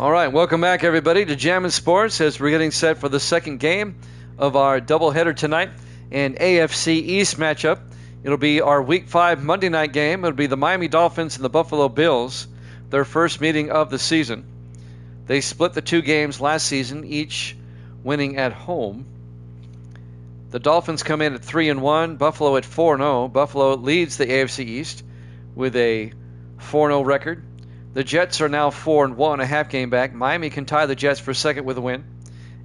All right, welcome back, everybody, to Jammin' Sports as we're getting set for the second game of our doubleheader tonight, an AFC East matchup. It'll be our Week 5 Monday night game. It'll be the Miami Dolphins and the Buffalo Bills, their first meeting of the season. They split the two games last season, each winning at home. The Dolphins come in at 3-1, Buffalo at 4-0. Buffalo leads the AFC East with a 4-0 record. The Jets are now 4-1, a half game back. Miami can tie the Jets for second with a win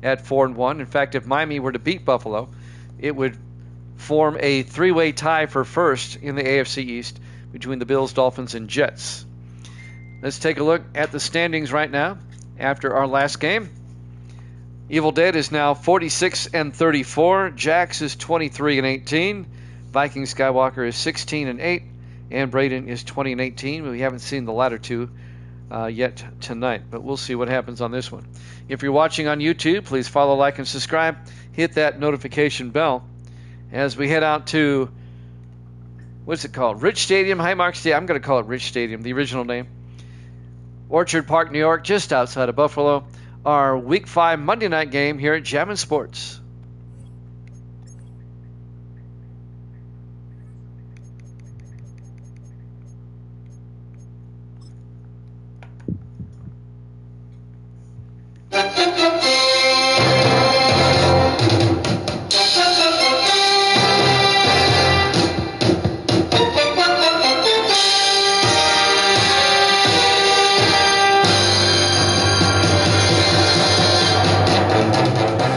at 4-1. In fact, if Miami were to beat Buffalo, it would form a three-way tie for first in the AFC East between the Bills, Dolphins, and Jets. Let's take a look at the standings right now after our last game. Evil Dead is now 46-34. Jax is 23-18. Viking Skywalker is 16-8. And Braden is 20-18. We haven't seen the latter two yet tonight, but we'll see what happens on this one. If you're watching on YouTube, please follow, like, and subscribe. Hit that notification bell as we head out to, what's it called? Rich Stadium, Highmark Stadium. I'm going to call it Rich Stadium, the original name. Orchard Park, New York, just outside of Buffalo. Our Week 5 Monday night game here at Jammin' Sports.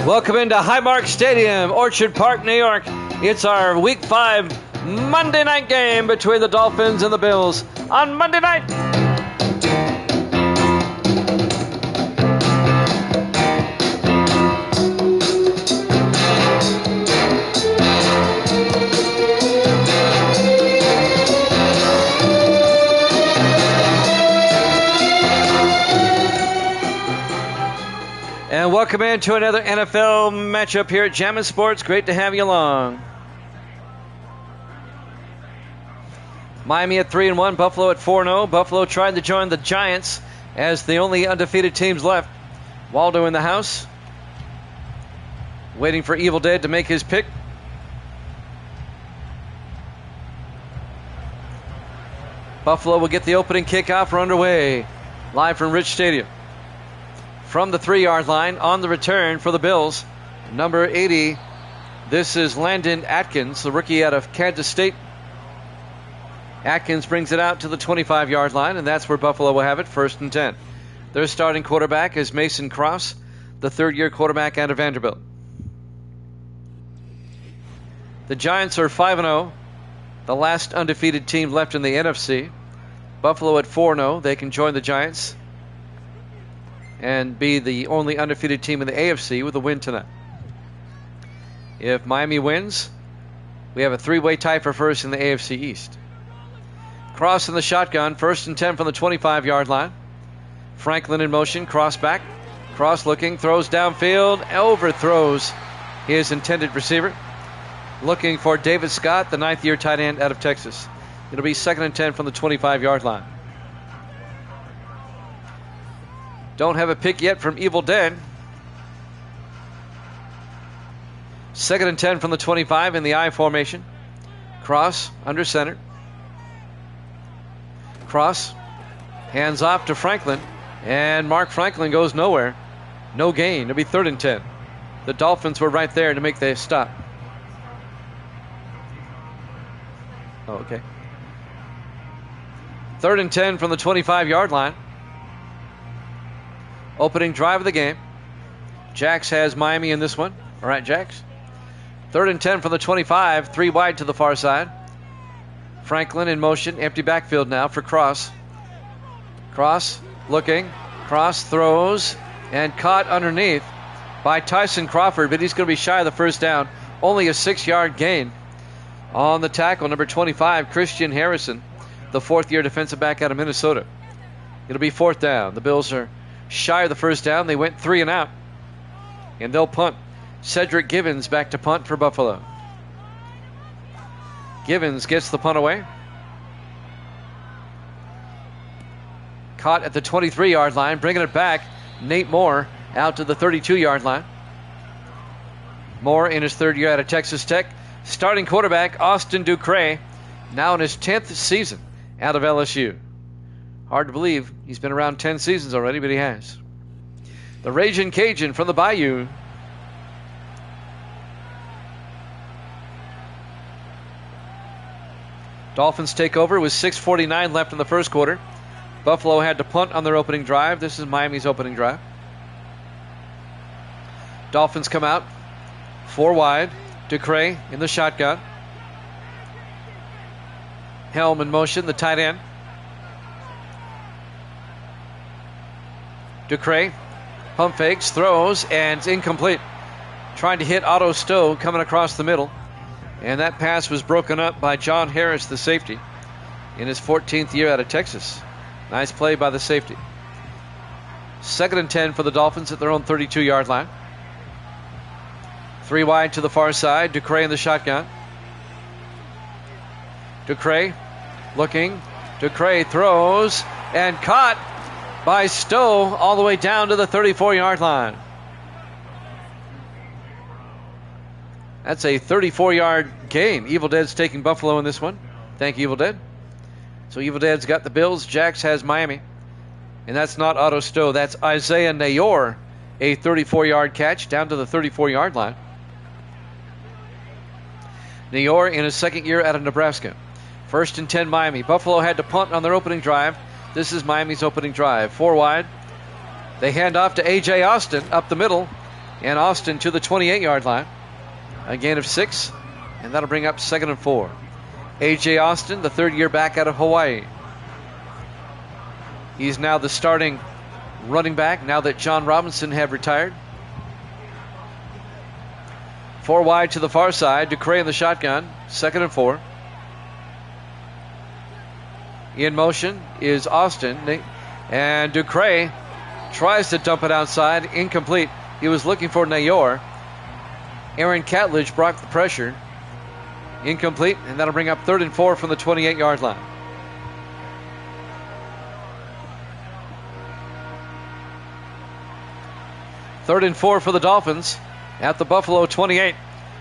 Welcome into Highmark Stadium, Orchard Park, New York. It's our Week 5 Monday night game between the Dolphins and the Bills on Monday night. And welcome into another NFL matchup here at Jammin' Sports. Great to have you along. Miami at 3-1, Buffalo at 4-0. Buffalo trying to join the Giants as the only undefeated teams left. Waldo in the house, waiting for Evil Dead to make his pick. Buffalo will get the opening kickoff. We're underway, live from Rich Stadium. From the 3-yard line on the return for the Bills, number 80, this is Landon Atkins, the rookie out of Kansas State. Atkins brings it out to the 25-yard line, and that's where Buffalo will have it, 1st and 10. Their starting quarterback is Mason Cross, the third-year quarterback out of Vanderbilt. The Giants are 5-0, the last undefeated team left in the NFC. Buffalo at 4-0, they can join the Giants and be the only undefeated team in the AFC with a win tonight. If Miami wins, we have a three-way tie for first in the AFC East. Cross in the shotgun, 1st and 10 from the 25-yard line. Franklin in motion, cross back. Cross looking, throws downfield, overthrows his intended receiver. Looking for David Scott, the 9th-year tight end out of Texas. It'll be 2nd and 10 from the 25-yard line. Don't have a pick yet from Evil Dead. 2nd and 10 from the 25 in the I formation. Cross under center. Cross hands off to Franklin, and Mark Franklin goes nowhere. No gain. It'll be 3rd and 10. The Dolphins were right there to make the stop. Oh, okay. 3rd and 10 from the 25-yard line. Opening drive of the game. Jax has Miami in this one. All right, Jax. 3rd and 10 from the 25. 3 wide to the far side. Franklin in motion. Empty backfield now for Cross. Cross looking. Cross throws and caught underneath by Tyson Crawford, but he's going to be shy of the first down. Only a 6-yard gain on the tackle. Number 25, Christian Harrison, the 4th-year defensive back out of Minnesota. It'll be 4th down. The Bills are shy of the first down. They went 3 and out, and they'll punt. Cedric Givens back to punt for Buffalo. Givens gets the punt away. Caught at the 23-yard line, bringing it back. Nate Moore out to the 32-yard line. Moore in his third year out of Texas Tech. Starting quarterback Austin Ducre, now in his 10th season out of LSU. Hard to believe he's been around 10 seasons already, but he has. The Ragin' Cajun from the Bayou. Dolphins take over with 6:49 left in the first quarter. Buffalo had to punt on their opening drive. This is Miami's opening drive. Dolphins come out. 4 wide. Ducre in the shotgun. Helm in motion, the tight end. Ducre pump fakes, throws, and it's incomplete. Trying to hit Otto Stowe coming across the middle. And that pass was broken up by John Harris, the safety, in his 14th year out of Texas. Nice play by the safety. 2nd and 10 for the Dolphins at their own 32-yard line. 3 wide to the far side. Ducre in the shotgun. Ducre looking. Ducre throws and caught by Stowe all the way down to the 34-yard line. That's a 34-yard gain. Evil Dead's taking Buffalo in this one. Thank you, Evil Dead. So Evil Dead's got the Bills. Jax has Miami. And that's not Otto Stowe. That's Isaiah Nayor. A 34-yard catch down to the 34-yard line. Nayor in his 2nd year out of Nebraska. 1st and 10 Miami. Buffalo had to punt on their opening drive. This is Miami's opening drive. 4 wide. They hand off to A.J. Austin up the middle. And Austin to the 28-yard line. A gain of 6. And that'll bring up 2nd and 4. A.J. Austin, the 3rd year back out of Hawaii. He's now the starting running back now that John Robinson have retired. 4 wide to the far side. Ducre in the shotgun. 2nd and 4. In motion is Austin. And Ducre tries to dump it outside. Incomplete. He was looking for Nayor. Aaron Catledge blocked the pressure. Incomplete. And that'll bring up 3rd and 4 from the 28-yard line. Third and 4 for the Dolphins at the Buffalo 28.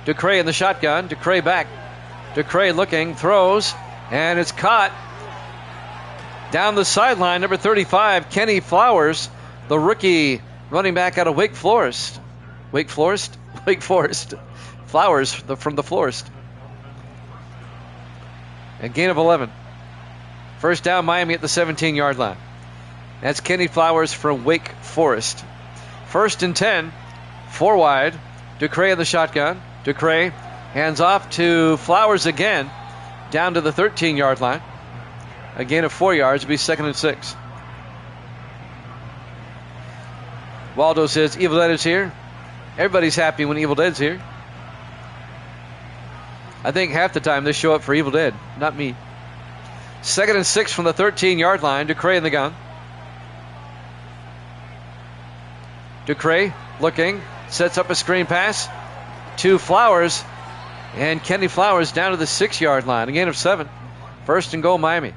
Ducre in the shotgun. Ducre back. Ducre looking, throws, and it's caught down the sideline. Number 35, Kenny Flowers, the rookie running back out of Wake Forest. Wake Forest? Wake Forest. Flowers from the Florist. A gain of 11. First down, Miami at the 17-yard line. That's Kenny Flowers from Wake Forest. 1st and 10, 4 wide. Ducre in the shotgun. Ducre hands off to Flowers again, down to the 13-yard line. A gain of 4 yards will be 2nd and 6. Waldo says Evil Dead is here. Everybody's happy when Evil Dead's here. I think half the time they show up for Evil Dead, not me. 2nd and 6 from the 13-yard line. Ducre in the gun. Ducre looking, sets up a screen pass to Flowers, and Kenny Flowers down to the 6-yard line. A gain of 7. 1st and goal, Miami.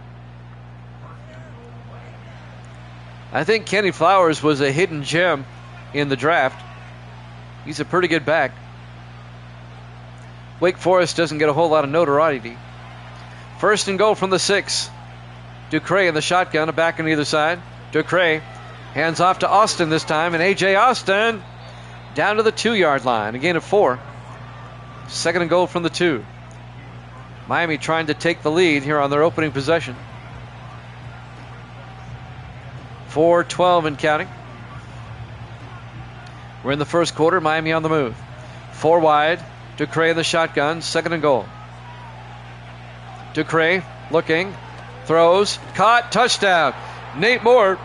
I think Kenny Flowers was a hidden gem in the draft. He's a pretty good back. Wake Forest doesn't get a whole lot of notoriety. 1st and goal from the 6. Ducre in the shotgun, a back on either side. Ducre hands off to Austin this time, and A.J. Austin down to the 2-yard line. A gain of 4. 2nd and goal from the 2. Miami trying to take the lead here on their opening possession. 4:12 and counting. We're in the first quarter. Miami on the move. 4 wide. Ducre in the shotgun. 2nd and goal. Ducre looking. Throws. Caught. Touchdown. Nate Moore.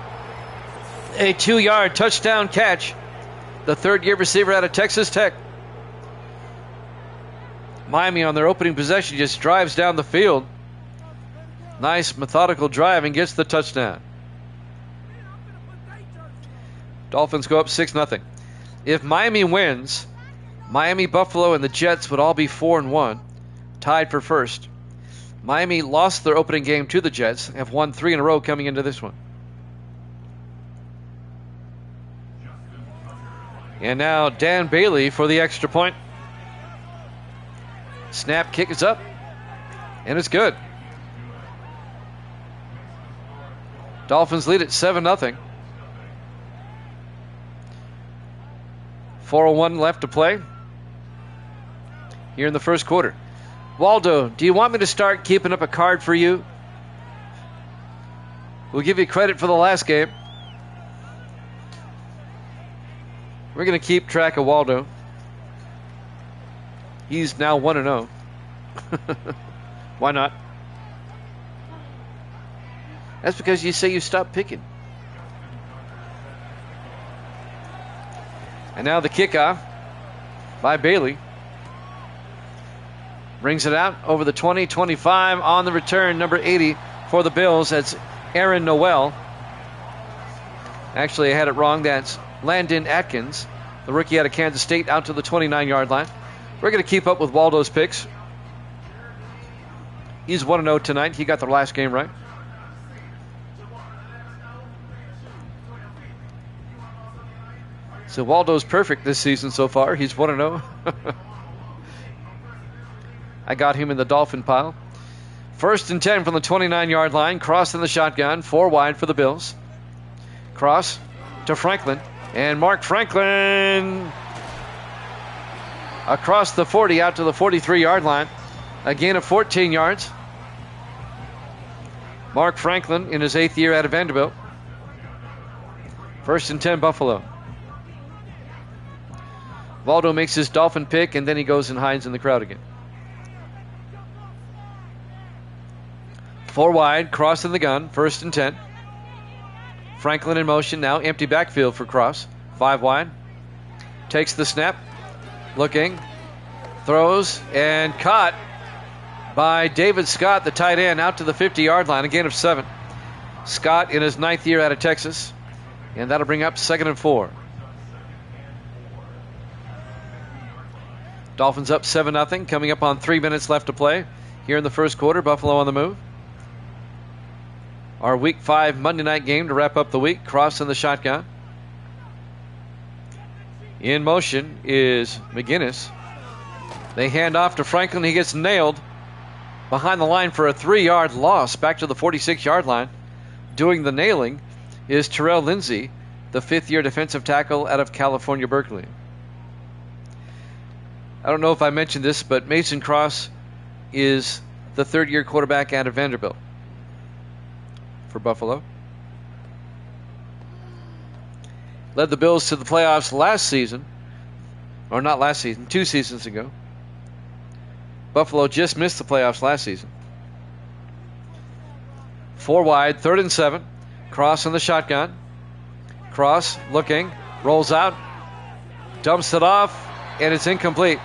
A 2-yard touchdown catch. The 3rd-year receiver out of Texas Tech. Miami on their opening possession just drives down the field. Nice methodical drive and gets the touchdown. Dolphins go up 6-0. If Miami wins, Miami, Buffalo, and the Jets would all be 4-1, tied for first. Miami lost their opening game to the Jets, have won 3 in a row coming into this one. And now Dan Bailey for the extra point. Snap, kick is up, and it's good. Dolphins lead at 7-0. 4:01 left to play here in the first quarter. Waldo, do you want me to start keeping up a card for you? We'll give you credit for the last game. We're going to keep track of Waldo. He's now 1-0. Why not? That's because you say you stopped picking. And now the kickoff by Bailey. Brings it out over the 20-25 on the return, number 80 for the Bills. That's Aaron Noel. Actually, I had it wrong. That's Landon Atkins, the rookie out of Kansas State, out to the 29-yard line. We're going to keep up with Waldo's picks. He's 1-0 tonight. He got the last game right. So Waldo's perfect this season so far. He's 1-0. I got him in the Dolphin pile. 1st and 10 from the 29-yard line. Cross in the shotgun. 4 wide for the Bills. Cross to Franklin. And Mark Franklin across the 40 out to the 43-yard line. A gain of 14 yards. Mark Franklin in his 8th year out of Vanderbilt. 1st and 10 Buffalo. Waldo makes his Dolphin pick, and then he goes and hides in the crowd again. 4 wide, cross in the gun, 1st and 10. Franklin in motion now, empty backfield for Cross. 5 wide. Takes the snap, looking, throws, and caught by David Scott, the tight end, out to the 50-yard line, a gain of 7. Scott in his 9th year out of Texas, and that'll bring up 2nd and 4. Dolphins up 7-0, coming up on 3 minutes left to play here in the first quarter. Buffalo on the move. Our Week 5 Monday night game to wrap up the week. Cross in the shotgun. In motion is McGinnis. They hand off to Franklin. He gets nailed behind the line for a 3-yard loss back to the 46-yard line. Doing the nailing is Terrell Lindsay, the 5th-year defensive tackle out of California, Berkeley. I don't know if I mentioned this, but Mason Cross is the 3rd-year quarterback out of Vanderbilt for Buffalo. Led the Bills to the playoffs last season, or not last season, 2 seasons ago. Buffalo just missed the playoffs last season. 4 wide, 3rd and 7. Cross in the shotgun. Cross looking, rolls out, dumps it off, and it's incomplete.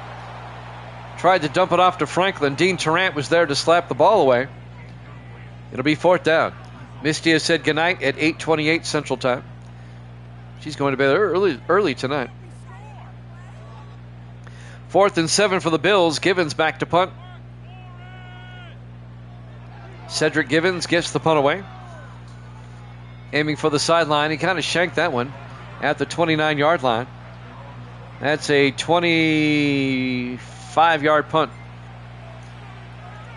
Tried to dump it off to Franklin. Dean Tarrant was there to slap the ball away. It'll be 4th down. Misty has said goodnight at 8:28 Central Time. She's going to bed early tonight. 4th and 7 for the Bills. Givens back to punt. Cedric Givens gets the punt away. Aiming for the sideline. He kind of shanked that one at the 29-yard line. That's a 25-yard punt.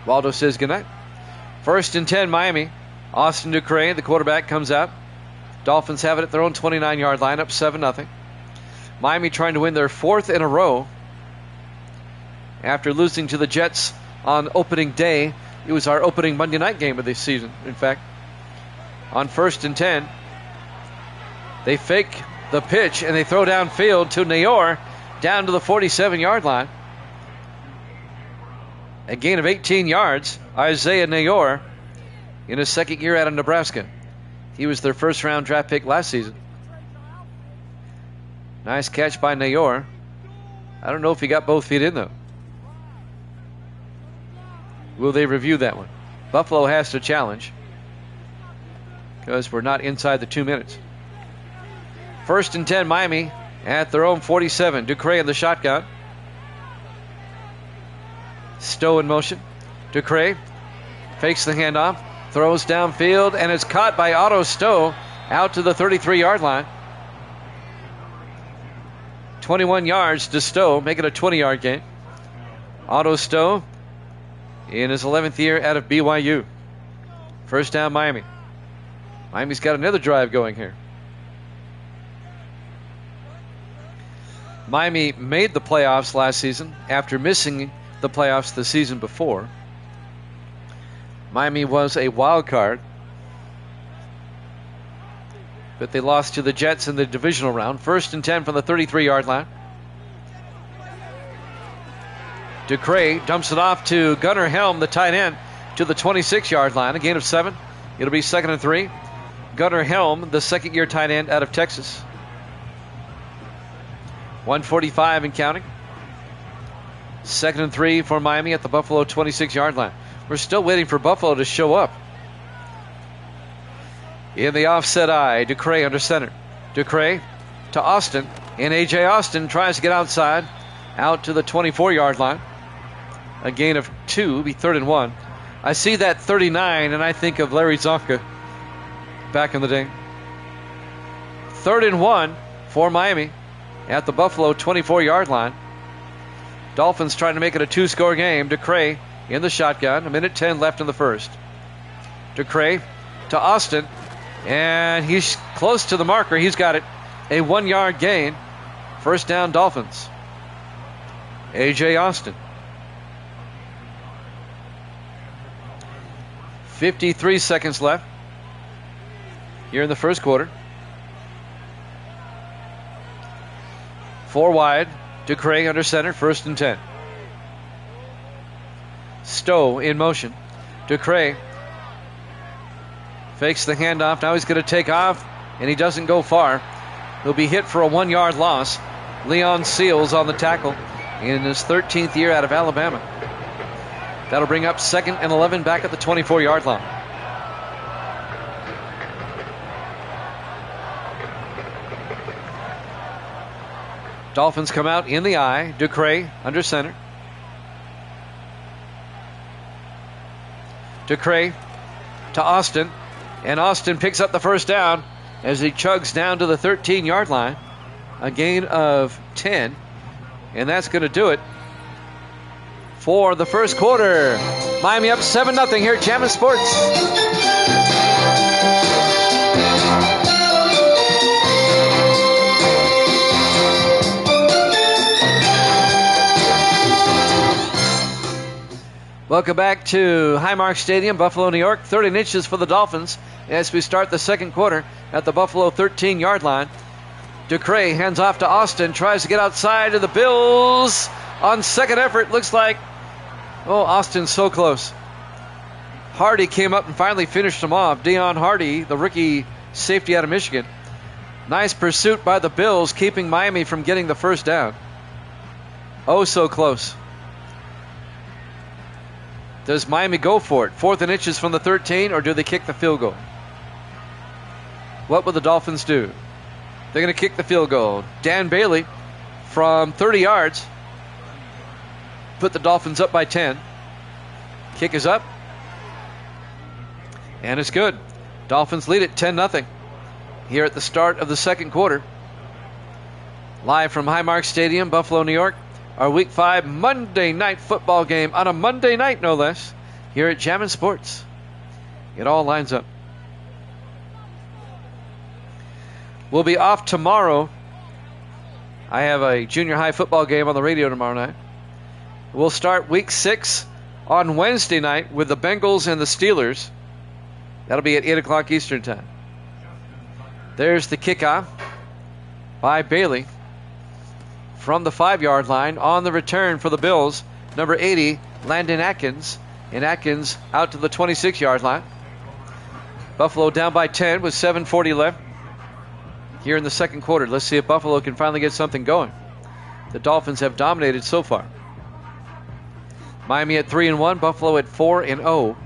Waldo says goodnight. 1st and 10, Miami. Austin Ducray, the quarterback, comes out. Dolphins have it at their own 29-yard line, up 7-0. Miami trying to win their 4th in a row after losing to the Jets on opening day. It was our opening Monday night game of this season, in fact. On 1st and 10, they fake the pitch and they throw downfield to Nayor down to the 47-yard line. A gain of 18 yards. Isaiah Nayor in his 2nd year out of Nebraska. He was their 1st-round draft pick last season. Nice catch by Nayor. I don't know if he got both feet in, though. Will they review that one? Buffalo has to challenge because we're not inside the 2 minutes. 1st and 10, Miami at their own 47. Ducray in the shotgun. Stowe in motion. Ducray fakes the handoff, throws downfield, and it's caught by Otto Stowe out to the 33-yard line. 21 yards to Stowe, make it a 20-yard gain. Otto Stowe in his 11th year out of BYU. First down, Miami. Miami's got another drive going here. Miami made the playoffs last season after missing the playoffs the season before. Miami was a wild card, but they lost to the Jets in the divisional round. 1st and 10 from the 33-yard line. DeCray dumps it off to Gunnar Helm, the tight end, to the 26-yard line. A gain of 7. It'll be 2nd and 3. Gunnar Helm, the second-year tight end out of Texas. 1:45 and counting. 2nd and 3 for Miami at the Buffalo 26-yard line. We're still waiting for Buffalo to show up. In the offset eye, DeCray under center. DeCray to Austin, and A.J. Austin tries to get outside, out to the 24-yard line. A gain of 2, be 3rd and 1. I see that 39, and I think of Larry Zonka back in the day. 3rd and 1 for Miami at the Buffalo 24-yard line. Dolphins trying to make it a 2-score game. DeCray in the shotgun. 1:10 left in the first. DeCray to Austin, and he's close to the marker. He's got it. A 1-yard gain. First down, Dolphins. A.J. Austin. 53 seconds left here in the first quarter. 4 wide. DeCray under center. 1st and 10. Stowe in motion. DeCray fakes the handoff. Now he's going to take off, and he doesn't go far. He'll be hit for a 1-yard loss. Leon Seals on the tackle in his 13th year out of Alabama. That'll bring up 2nd and 11 back at the 24-yard line. Dolphins come out in the eye. DeCray under center. DeCray to Austin, and Austin picks up the first down as he chugs down to the 13-yard line. A gain of 10, and that's going to do it for the first quarter. Miami up 7-0 here at Jammin' Sports. Welcome back to Highmark Stadium, Buffalo, New York. 30 inches for the Dolphins as we start the second quarter at the Buffalo 13-yard line. DeCray hands off to Austin, tries to get outside of the Bills on second effort. Looks like, Austin's so close. Hardy came up and finally finished him off. Deion Hardy, the rookie safety out of Michigan. Nice pursuit by the Bills, keeping Miami from getting the first down. Oh, so close. Does Miami go for it? 4th and inches from the 13, or do they kick the field goal? What will the Dolphins do? They're going to kick the field goal. Dan Bailey from 30 yards put the Dolphins up by 10. Kick is up, and it's good. Dolphins lead it 10-0 here at the start of the second quarter. Live from Highmark Stadium, Buffalo, New York. Our Week 5 Monday night football game on a Monday night, no less, here at Jammin' Sports. It all lines up. We'll be off tomorrow. I have a junior high football game on the radio tomorrow night. We'll start Week 6 on Wednesday night with the Bengals and the Steelers. That'll be at 8 o'clock Eastern Time. There's the kickoff by Bailey from the 5-yard line. On the return for the Bills, number 80, Landon Atkins. And Atkins out to the 26-yard line. Buffalo down by 10 with 7:40 left here in the second quarter. Let's see if Buffalo can finally get something going. The Dolphins have dominated so far. Miami at 3-1, Buffalo at 4-0.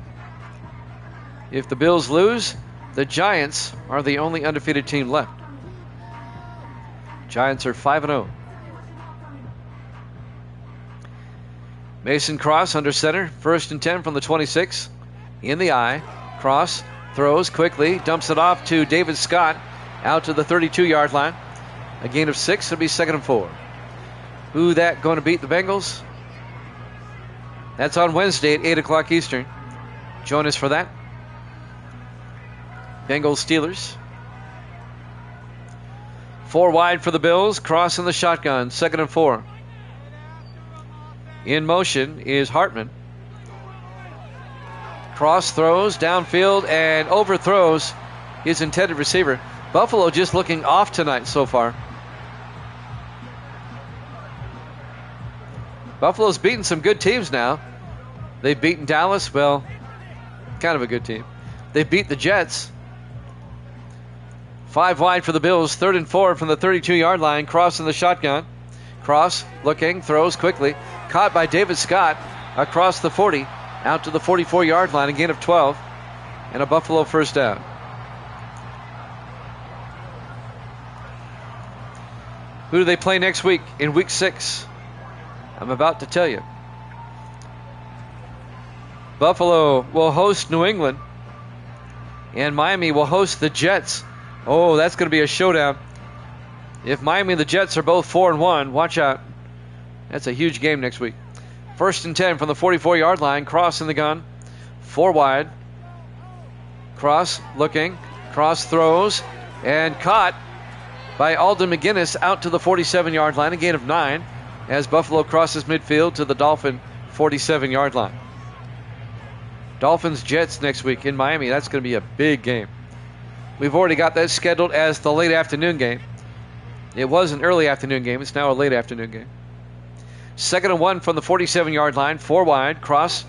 If the Bills lose, the Giants are the only undefeated team left. Giants are 5-0. Mason Cross under center. 1st and 10 from the 26. In the eye. Cross throws quickly. Dumps it off to David Scott. Out to the 32-yard line. A gain of 6. It'll be 2nd and 4. Who that going to beat the Bengals? That's on Wednesday at 8 o'clock Eastern. Join us for that. Bengals Steelers. 4 wide for the Bills. Cross in the shotgun. 2nd and 4. In motion is Hartman. Cross throws downfield and overthrows his intended receiver. Buffalo just looking off tonight so far. Buffalo's beaten some good teams now. They've beaten Dallas, well, kind of a good team. They beat the Jets. 5 wide for the Bills, 3rd and 4 from the 32-yard line. Cross in the shotgun. Cross looking, throws quickly. Caught by David Scott across the 40, out to the 44-yard line, a gain of 12, and a Buffalo first down. Who do they play next week in week 6? I'm about to tell you. Buffalo will host New England, and Miami will host the Jets. Oh, that's going to be a showdown. If Miami and the Jets are both 4-1, watch out. That's a huge game next week. 1st and 10 from the 44-yard line. Cross in the gun. 4 wide. Cross looking. Cross throws. And caught by Alden McGinnis out to the 47-yard line. A gain of 9 as Buffalo crosses midfield to the Dolphin 47-yard line. Dolphins-Jets next week in Miami. That's going to be a big game. We've already got that scheduled as the late afternoon game. It was an early afternoon game. It's now a late afternoon game. 2nd and 1 from the 47-yard line. 4 wide. Cross.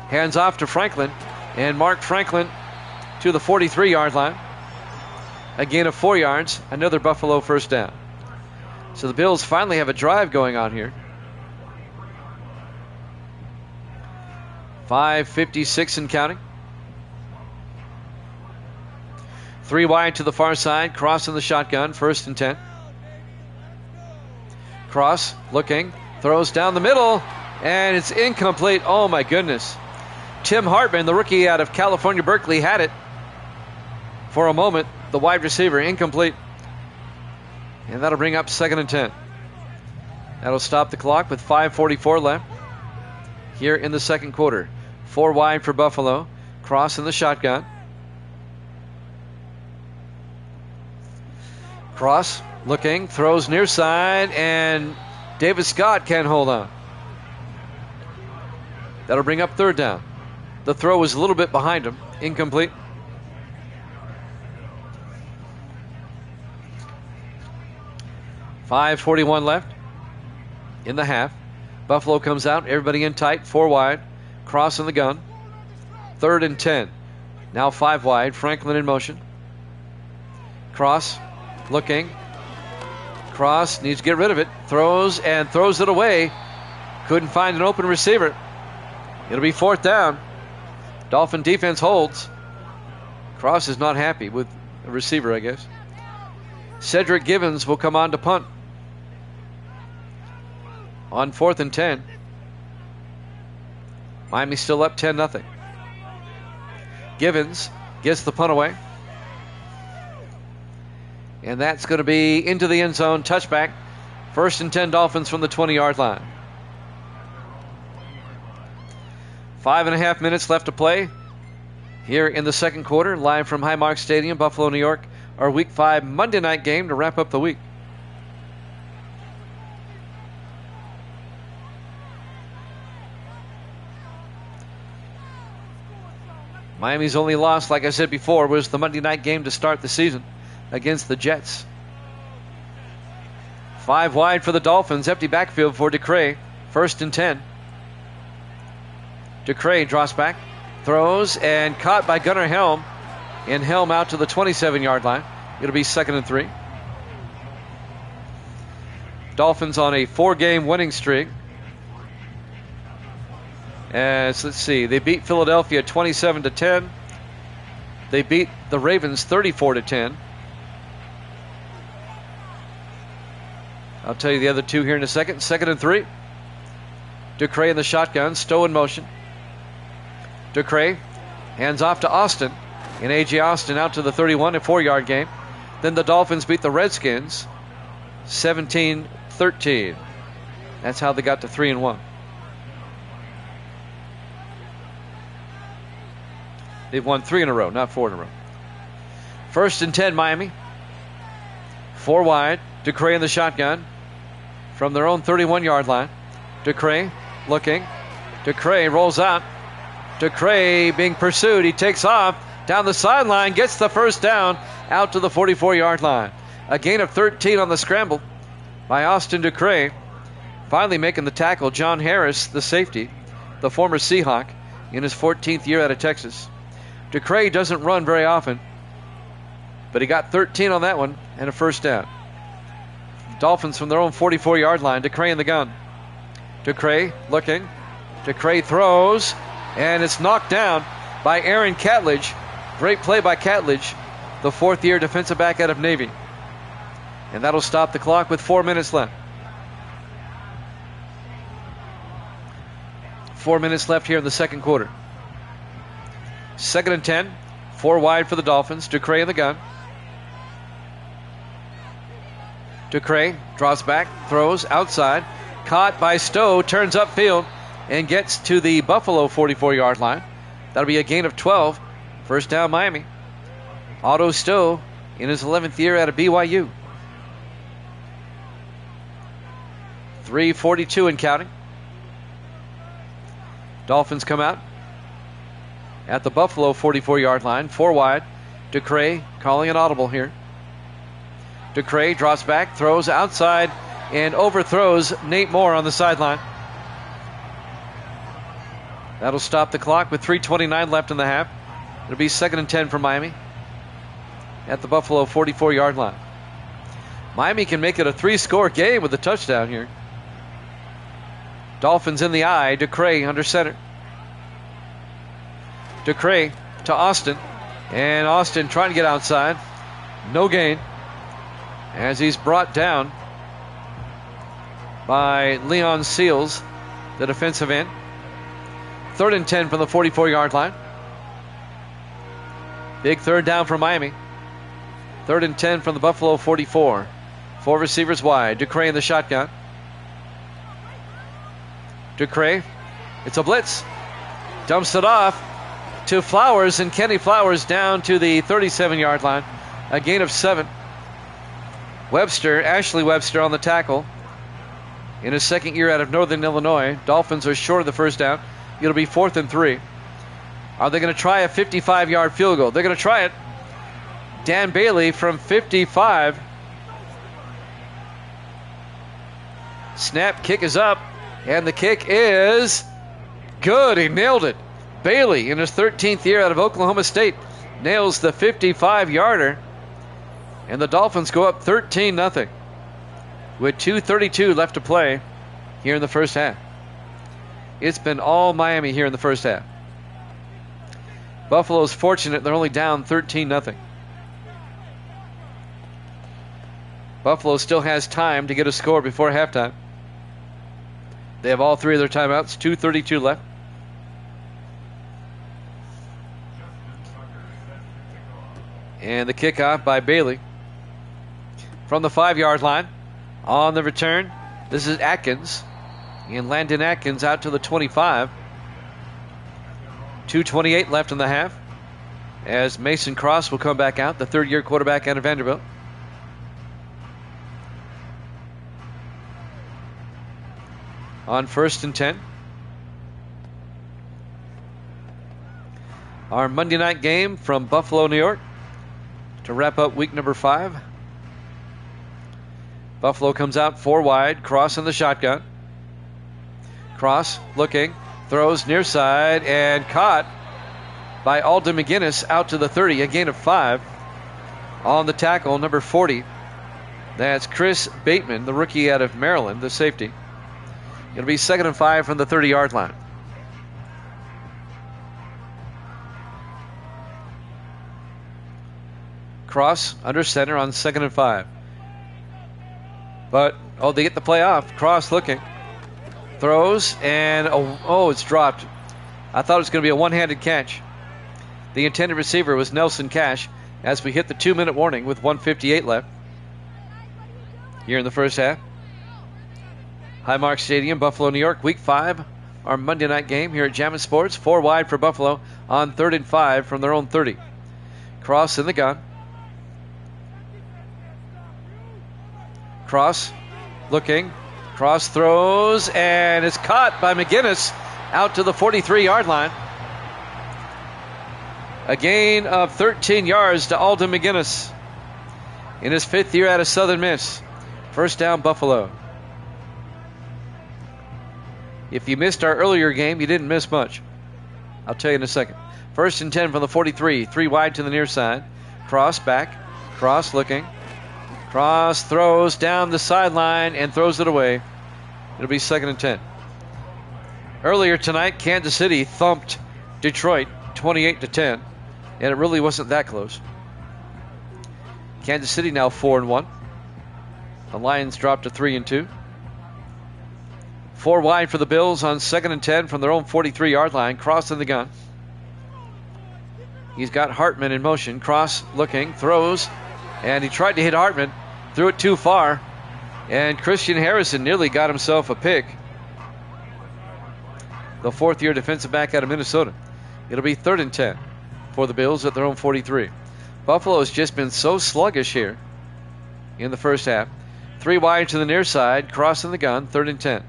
Hands off to Franklin. And Mark Franklin to the 43-yard line. A gain of 4 yards. Another Buffalo first down. So the Bills finally have a drive going on here. 5:56 and counting. 3 wide to the far side. Cross in the shotgun. 1st and 10. Cross looking. Throws down the middle. And it's incomplete. Oh my goodness. Tim Hartman, the rookie out of California, Berkeley, had it for a moment. The wide receiver, incomplete. And that'll bring up 2nd and 10. That'll stop the clock with 5:44 left here in the second quarter. 4 wide for Buffalo. Cross in the shotgun. Cross looking, throws near side, and David Scott can't hold on. That'll bring up 3rd down. The throw was a little bit behind him. Incomplete. $5:41 left in the half. Buffalo comes out. Everybody in tight. 4 wide. Cross in the gun. 3rd and 10. Now 5 wide. Franklin in motion. Cross looking. Cross needs to get rid of it. Throws and throws it away. Couldn't find an open receiver. It'll be 4th down. Dolphin defense holds. Cross is not happy with a receiver, I guess. Cedric Givens will come on to punt. On 4th and 10. Miami still up 10-0. Givens gets the punt away. And that's going to be into the end zone. Touchback. 1st and 10 Dolphins from the 20-yard line. 5.5 minutes left to play here in the second quarter. Live from Highmark Stadium, Buffalo, New York. Our Week 5 Monday night game to wrap up the week. Miami's only loss, like I said before, was the Monday night game to start the season against the Jets. 5 wide for the Dolphins. Empty backfield for DeCray. 1st and 10. DeCray drops back, throws, and caught by Gunnar Helm. And Helm out to the 27-yard line. It'll be 2nd and 3. Dolphins on a 4-game winning streak. As let's see, they beat Philadelphia 27-10. They beat the Ravens 34-10. I'll tell you the other two here in a second. 2nd and 3. DeCray in the shotgun. Stowe in motion. DeCray hands off to Austin. And A.J. Austin out to the 31, a 4-yard game. Then the Dolphins beat the Redskins 17-13. That's how they got to 3-1. They've won 3 in a row, not 4 in a row. 1st and 10, Miami. 4 wide. DeCray in the shotgun from their own 31-yard line. DeCray looking. DeCray rolls out. DeCray being pursued. He takes off down the sideline, gets the first down out to the 44-yard line. A gain of 13 on the scramble by Austin DeCray. Finally making the tackle, John Harris, the safety, the former Seahawk, in his 14th year out of Texas. DeCray doesn't run very often, but he got 13 on that one and a first down. Dolphins from their own 44-yard line. DeCray in the gun. DeCray looking. DeCray throws, and it's knocked down by Aaron Catledge. Great play by Catledge, the 4th-year defensive back out of Navy. And that'll stop the clock with 4 minutes left. 4 minutes left here in the second quarter. 2nd and 10. 4 wide for the Dolphins. DeCray in the gun. DeCray draws back, throws outside. Caught by Stowe, turns upfield, and gets to the Buffalo 44-yard line. That'll be a gain of 12. First down, Miami. Otto Stowe in his 11th year out of BYU. 3:42 and counting. Dolphins come out at the Buffalo 44-yard line. 4 wide. DeCray calling an audible here. DeCray drops back, throws outside, and overthrows Nate Moore on the sideline. That'll stop the clock with 3:29 left in the half. It'll be 2nd and 10 for Miami at the Buffalo 44-yard line. Miami can make it a 3-score game with a touchdown here. Dolphins in the eye. DeCray under center. DeCray to Austin. And Austin trying to get outside. No gain, as he's brought down by Leon Seals, the defensive end. 3rd and 10 from the 44-yard line. Big third down for Miami. 3rd and 10 from the Buffalo 44. 4 receivers wide. DeCray in the shotgun. DeCray, it's a blitz. Dumps it off to Flowers, and Kenny Flowers down to the 37-yard line. A gain of 7. Ashley Webster on the tackle in his 2nd year out of Northern Illinois. Dolphins are short of the first down. It'll be 4th and 3. Are they going to try a 55-yard field goal? They're going to try it. Dan Bailey from 55. Snap, kick is up, and the kick is good. He nailed it. Bailey, in his 13th year out of Oklahoma State, nails the 55-yarder. And the Dolphins go up 13-0 with 2:32 left to play here in the first half. It's been all Miami here in the first half. Buffalo's fortunate they're only down 13-0. Buffalo still has time to get a score before halftime. They have all 3 of their timeouts. 2:32 left. And the kickoff by Bailey from the 5-yard line. On the return, this is Atkins. And Landon Atkins out to the 25. 2:28 left in the half, as Mason Cross will come back out, the 3rd-year quarterback out of Vanderbilt. On 1st and 10. Our Monday night game from Buffalo, New York, to wrap up week number 5. Buffalo comes out 4 wide. Cross in the shotgun. Cross looking, throws near side, and caught by Alden McGinnis out to the 30. A gain of 5 on the tackle, number 40. That's Chris Bateman, the rookie out of Maryland, the safety. It'll be 2nd and 5 from the 30-yard line. Cross under center on 2nd and 5. But, they get the play off. Cross looking. Throws, and it's dropped. I thought it was going to be a one-handed catch. The intended receiver was Nelson Cash, as we hit the 2-minute warning with 1:58 left here in the first half. Highmark Stadium, Buffalo, New York, Week 5, our Monday night game here at Jammin' Sports. 4 wide for Buffalo on 3rd and 5 from their own 30. Cross in the gun. Cross looking. Cross throws, and it's caught by McGinnis out to the 43-yard line. A gain of 13 yards to Alden McGinnis in his 5th year out of Southern Miss. First down, Buffalo. If you missed our earlier game, you didn't miss much. I'll tell you in a second. 1st and 10 from the 43. 3 wide to the near side. Cross back. Cross looking. Cross throws down the sideline and throws it away. It'll be 2nd and 10. Earlier tonight, Kansas City thumped Detroit 28-10, and it really wasn't that close. Kansas City now 4-1. The Lions dropped to 3-2. 4 wide for the Bills on 2nd and 10 from their own 43-yard line. Cross in the gun. He's got Hartman in motion. Cross looking, throws, and he tried to hit Hartman, threw it too far, and Christian Harrison nearly got himself a pick. The 4th-year defensive back out of Minnesota. It'll be 3rd and 10 for the Bills at their own 43. Buffalo has just been so sluggish here in the first half. 3 wide to the near side, cross in the gun, 3rd and 10.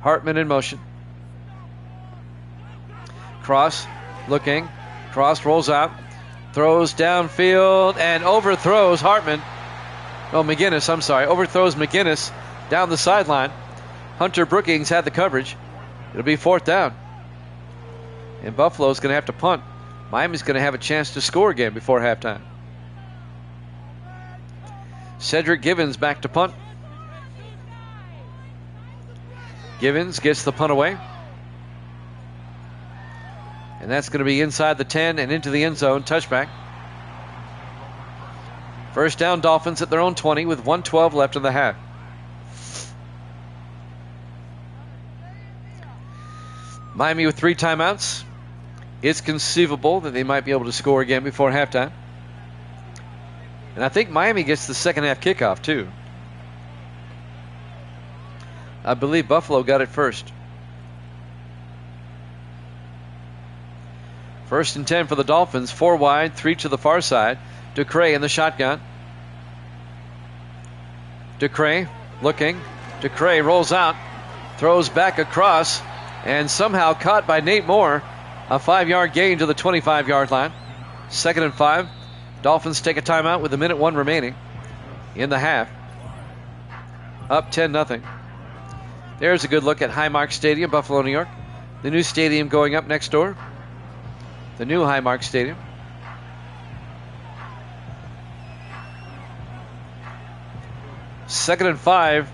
Hartman in motion. Cross looking. Cross rolls out. Throws downfield and overthrows Hartman. Oh, McGinnis, I'm sorry. Overthrows McGinnis down the sideline. Hunter Brookings had the coverage. It'll be 4th down. And Buffalo's going to have to punt. Miami's going to have a chance to score again before halftime. Cedric Givens back to punt. Givens gets the punt away. And that's going to be inside the 10 and into the end zone. Touchback. First down, Dolphins at their own 20 with 1:12 left in the half. Miami with 3 timeouts. It's conceivable that they might be able to score again before halftime. And I think Miami gets the second half kickoff too. I believe Buffalo got it first. 1st and 10 for the Dolphins. 4 wide, 3 to the far side. Ducray in the shotgun. Ducray looking. Ducray rolls out. Throws back across. And somehow caught by Nate Moore. A 5-yard gain to the 25-yard line. 2nd and 5. Dolphins take a timeout with 1:01 remaining in the half. Up 10-0. There's a good look at Highmark Stadium, Buffalo, New York. The new stadium going up next door. The new Highmark Stadium. Second and 5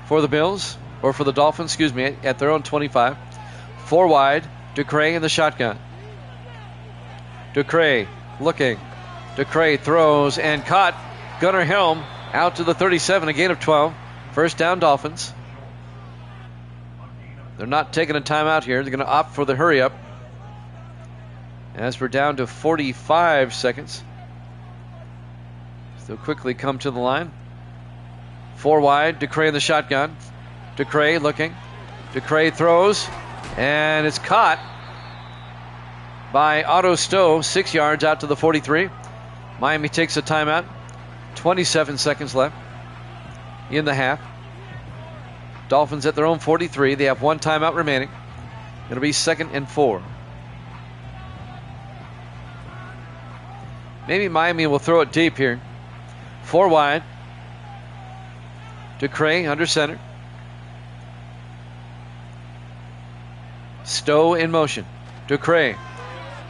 for the Bills, or for the Dolphins, excuse me, at their own 25. 4 wide, Ducray in the shotgun. Ducray looking. Ducray throws and caught. Gunnar Helm out to the 37, a gain of 12. First down, Dolphins. They're not taking a timeout here. They're going to opt for the hurry up. As we're down to 45 seconds. They'll quickly come to the line. 4 wide, Ducray in the shotgun. Ducray looking. Ducray throws, and it's caught by Otto Stowe, 6 yards out to the 43. Miami takes a timeout. 27 seconds left in the half. Dolphins at their own 43. They have 1 timeout remaining. It'll be 2nd and 4. Maybe Miami will throw it deep here. 4 wide. Ducray under center. Stowe in motion. Ducray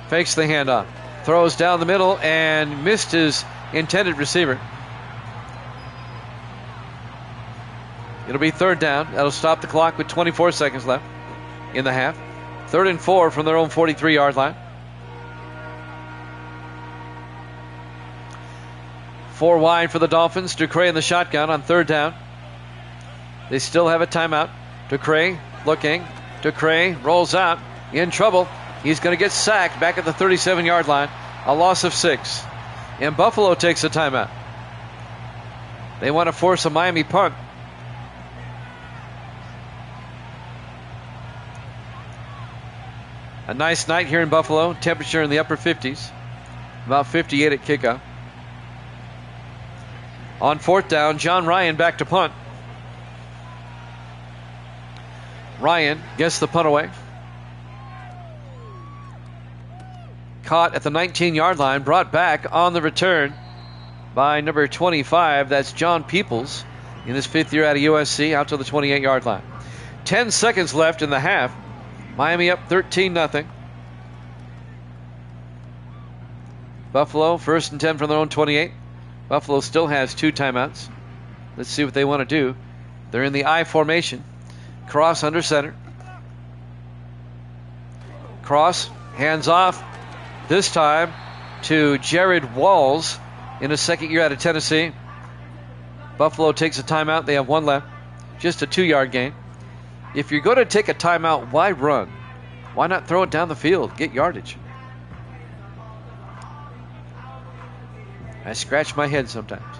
fakes the handoff. Throws down the middle and missed his intended receiver. It'll be 3rd down. That'll stop the clock with 24 seconds left in the half. 3rd and 4 from their own 43-yard line. 4 wide for the Dolphins. Ducray in the shotgun on 3rd down. They still have a timeout. Ducray looking. Ducray rolls out. In trouble. He's going to get sacked back at the 37-yard line. A loss of 6. And Buffalo takes a timeout. They want to force a Miami punt. A nice night here in Buffalo. Temperature in the upper 50s. About 58 at kickoff. On fourth down, John Ryan back to punt. Ryan gets the punt away. Caught at the 19-yard line. Brought back on the return by number 25. That's John Peoples in his 5th year out of USC, out to the 28-yard line. 10 seconds left in the half. Miami up 13-0. Buffalo, 1st and 10 from their own 28. Buffalo still has 2 timeouts. Let's see what they want to do. They're in the I formation. Cross under center. Cross, hands off. This time to Jared Walls in his 2nd year out of Tennessee. Buffalo takes a timeout. They have 1 left. Just a 2-yard gain. If you're going to take a timeout, why run? Why not throw it down the field? Get yardage. I scratch my head sometimes.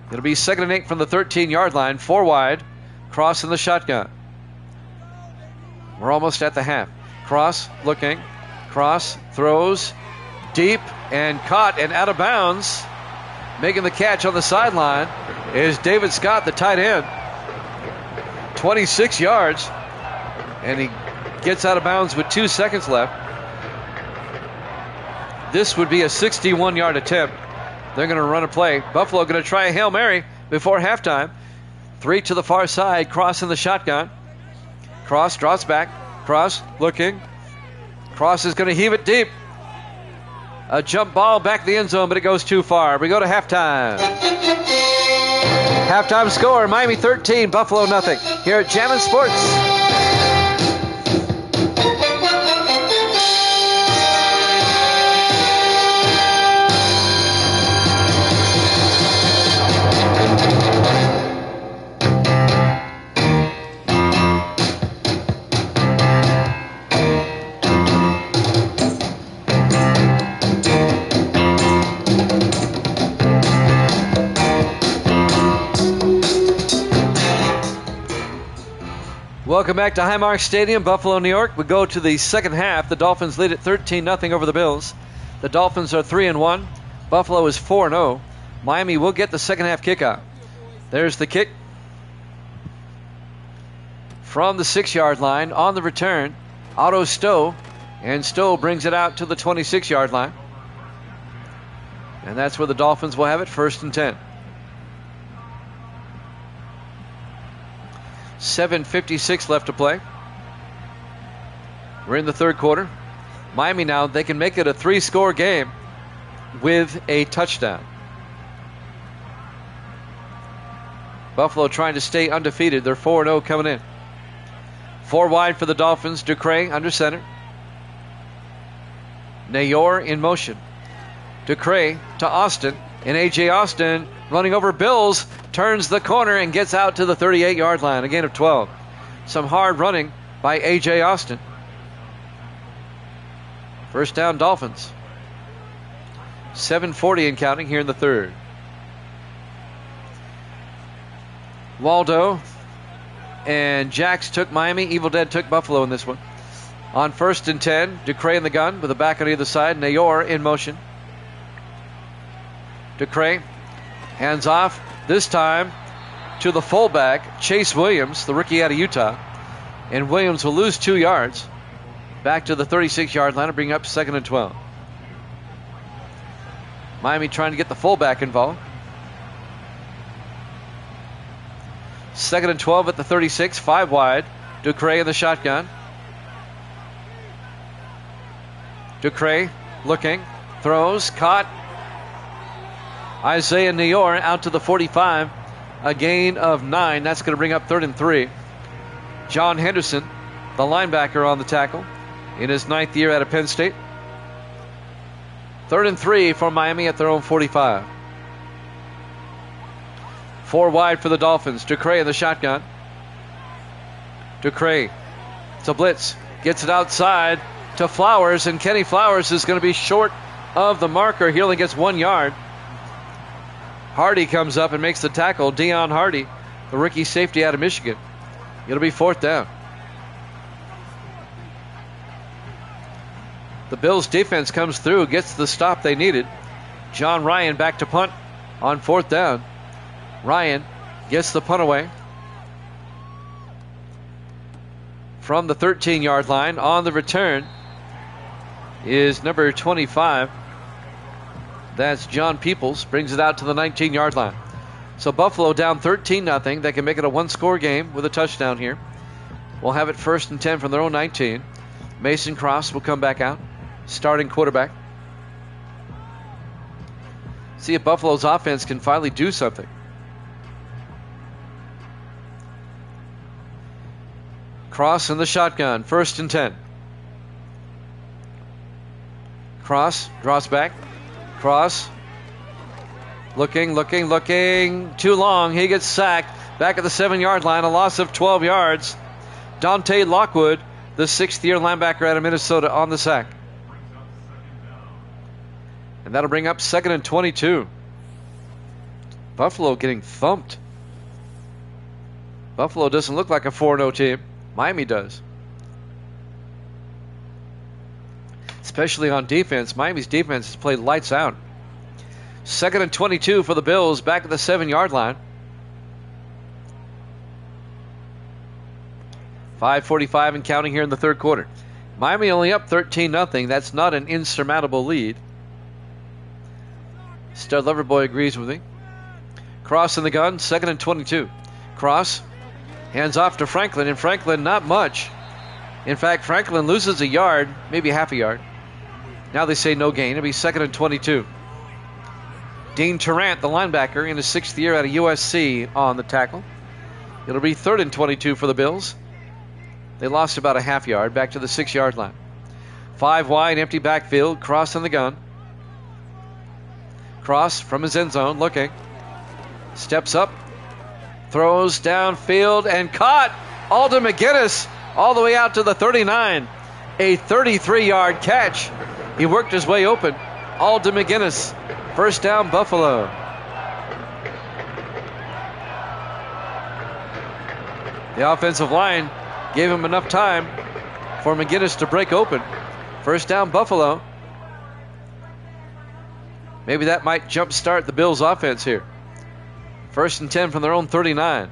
It'll be 2nd and 8 from the 13-yard line. 4 wide. Cross in the shotgun. We're almost at the half. Cross looking. Cross throws deep and caught and out of bounds. Making the catch on the sideline is David Scott, the tight end. 26 yards. And he gets out of bounds with 2 seconds left. This would be a 61-yard attempt. They're going to run a play. Buffalo going to try a Hail Mary before halftime. 3 to the far side. Cross in the shotgun. Cross drops back. Cross looking. Cross is going to heave it deep. A jump ball back in the end zone, but it goes too far. We go to halftime. Halftime score, Miami 13, Buffalo nothing. Here at Jammin' Sports. Welcome back to Highmark Stadium, Buffalo, New York. We go to the second half. The Dolphins lead at 13-0 over the Bills. The Dolphins are 3-1. Buffalo is 4-0. Miami will get the second half kickoff. There's the kick from the 6-yard line. On the return, Otto Stowe. And Stowe brings it out to the 26-yard line. And that's where the Dolphins will have it, 1st and 10. 7:56 left to play. We're in the third quarter. Miami now, they can make it a 3-score game with a touchdown. Buffalo trying to stay undefeated. They're 4-0 coming in. 4 wide for the Dolphins. Ducre under center. Nayor in motion. Ducre to Austin. And A.J. Austin running over Bills, turns the corner and gets out to the 38-yard line, a gain of 12. Some hard running by A.J. Austin. First down, Dolphins. 7:40 and counting here in the third. Waldo and Jax took Miami. Evil Dead took Buffalo in this one. On 1st and 10, Ducre in the gun with a back on either side. Nayor in motion. Ducre hands off, this time to the fullback, Chase Williams, the rookie out of Utah. And Williams will lose 2 yards. Back to the 36-yard line and bring up 2nd and 12. Miami trying to get the fullback involved. 2nd and 12 at the 36, 5 wide. Ducre in the shotgun. Ducre looking, throws, caught. Isaiah Nayor out to the 45. A gain of 9. That's going to bring up 3rd and 3. John Henderson, the linebacker, on the tackle in his 9th year out of Penn State. 3rd and 3 for Miami at their own 45. 4 wide for the Dolphins. Ducre in the shotgun. Ducre, it's a blitz. Gets it outside to Flowers, and Kenny Flowers is going to be short of the marker. He only gets 1 yard. Hardy comes up and makes the tackle. Deion Hardy, the rookie safety out of Michigan. It'll be 4th down. The Bills defense comes through, gets the stop they needed. John Ryan back to punt on 4th down. Ryan gets the punt away from the 13-yard line. On the return is number 25. That's John Peoples. Brings it out to the 19-yard line. So Buffalo down 13-0. They can make it a one-score game with a touchdown here. We'll have it 1st and 10 from their own 19. Mason Cross will come back out, starting quarterback. See if Buffalo's offense can finally do something. Cross in the shotgun, 1st and 10. Cross draws back. Cross looking. Too long. He gets sacked. Back at the 7-yard line, a loss of 12 yards. Dante Lockwood, the 6th-year linebacker out of Minnesota, on the sack. And that'll bring up 2nd and 22. Buffalo getting thumped. Buffalo doesn't look like a 4-0 team. Miami does. Especially on defense. Miami's defense has played lights out. 2nd and 22 for the Bills, back at the 7-yard line. 5:45 and counting here in the 3rd quarter. Miami only up 13-0. That's not an insurmountable lead. Stud Loverboy agrees with me. Cross in the gun, 2nd and 22. Cross hands off to Franklin, and Franklin not much. In fact, Franklin loses a yard, maybe half a yard. Now they say no gain. It'll be 2nd and 22. Dean Tarrant, the linebacker, in his 6th year out of USC, on the tackle. It'll be 3rd and 22 for the Bills. They lost about a half yard, back to the 6-yard line. 5 wide, empty backfield. Cross in the gun. Cross from his end zone, looking. Steps up. Throws downfield and caught. Alden McGinnis all the way out to the 39. A 33-yard catch. He worked his way open. Alden McGinnis. 1st down, Buffalo. The offensive line gave him enough time for McGinnis to break open. 1st down, Buffalo. Maybe that might jumpstart the Bills' offense here. 1st and 10 from their own 39.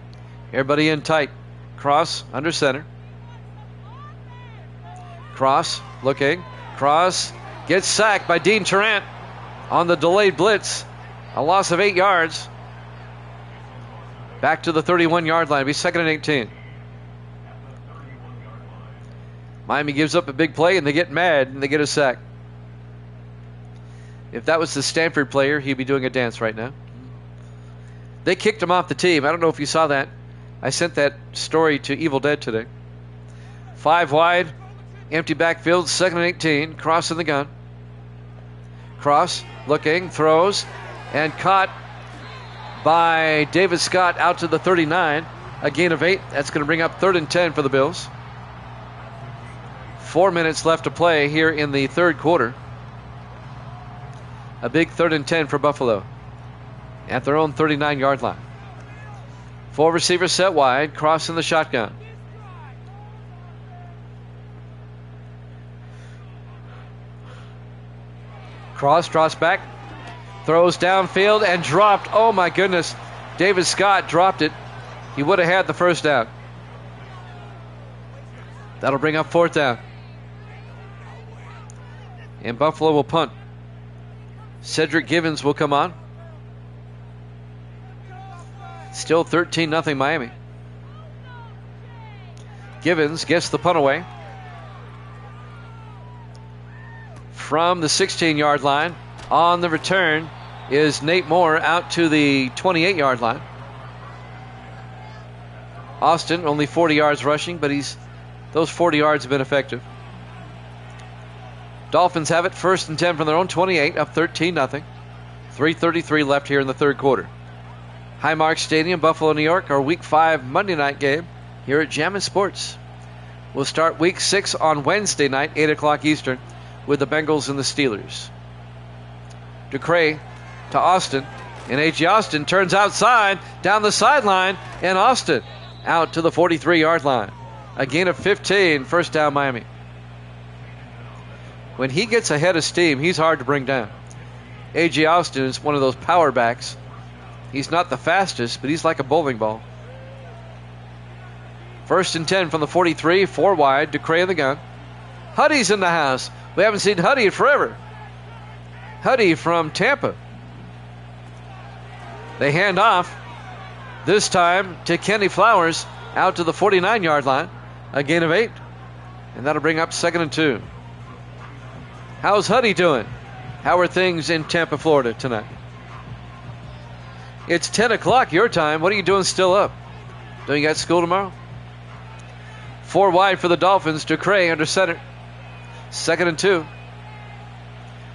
Everybody in tight. Cross under center. Cross looking. Cross gets sacked by Dean Tarrant on the delayed blitz. A loss of 8 yards. Back to the 31-yard line. It'll be 2nd and 18. Miami gives up a big play and they get mad and they get a sack. If that was the Stanford player, he'd be doing a dance right now. They kicked him off the team. I don't know if you saw that. I sent that story to Evil Dead today. 5 wide, empty backfield, 2nd and 18. Cross in the gun. Cross looking, throws, and caught by David Scott out to the 39. A gain of 8. That's going to bring up 3rd and 10 for the Bills. 4 minutes left to play here in the 3rd quarter. A big 3rd and 10 for Buffalo at their own 39-yard line. 4 receivers set wide, cross in the shotgun. Cross drops back, throws downfield and dropped. Oh my goodness, David Scott dropped it. He would have had the 1st down. That'll bring up 4th down. And Buffalo will punt. Cedric Givens will come on. Still 13-0 Miami. Givens gets the punt away from the 16-yard line. On the return is Nate Moore out to the 28-yard line. Austin only 40 yards rushing, but those 40 yards have been effective. Dolphins have it 1st and 10 from their own 28, up 13-0. 3:33 left here in the 3rd quarter. Highmark Stadium, Buffalo, New York, our Week 5 Monday night game here at Jammin' Sports. We'll start Week 6 on Wednesday night, 8 o'clock Eastern, with the Bengals and the Steelers. DeCray to Austin. And A.J. Austin turns outside, down the sideline, and Austin out to the 43-yard line. A gain of 15, first down Miami. When he gets ahead of steam, he's hard to bring down. A.J. Austin is one of those power backs. He's not the fastest, but he's like a bowling ball. First and 10 from the 43, 4 wide, Ducray in the gun. Huddy's in the house. We haven't seen Huddy in forever. Huddy from Tampa. They hand off, this time to Kenny Flowers, out to the 49-yard line. A gain of 8. And that'll bring up 2nd and 2. How's Huddy doing? How are things in Tampa, Florida tonight? It's 10 o'clock your time. What are you doing still up? Don't you got school tomorrow? 4 wide for the Dolphins. Ducray under center. 2nd and 2.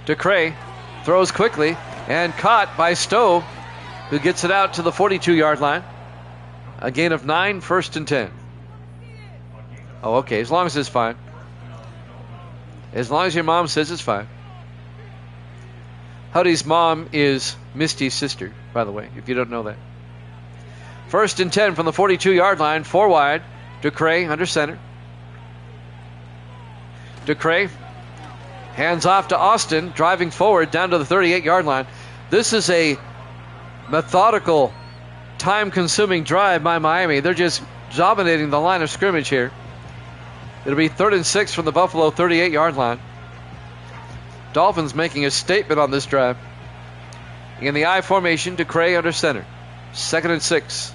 Ducray throws quickly and caught by Stowe, who gets it out to the 42-yard line. A gain of 9, 1st and 10. Oh, okay, as long as it's fine. As long as your mom says it's fine. Huddy's mom is Misty's sister, by the way, if you don't know that. 1st and 10 from the 42-yard line, 4 wide. Ducray under center. Ducray hands off to Austin, driving forward down to the 38-yard line. This is a methodical, time-consuming drive by Miami. They're just dominating the line of scrimmage here. It'll be 3rd and 6 from the Buffalo 38-yard line. Dolphins making a statement on this drive. In the I formation, Ducray under center. 2nd and 6.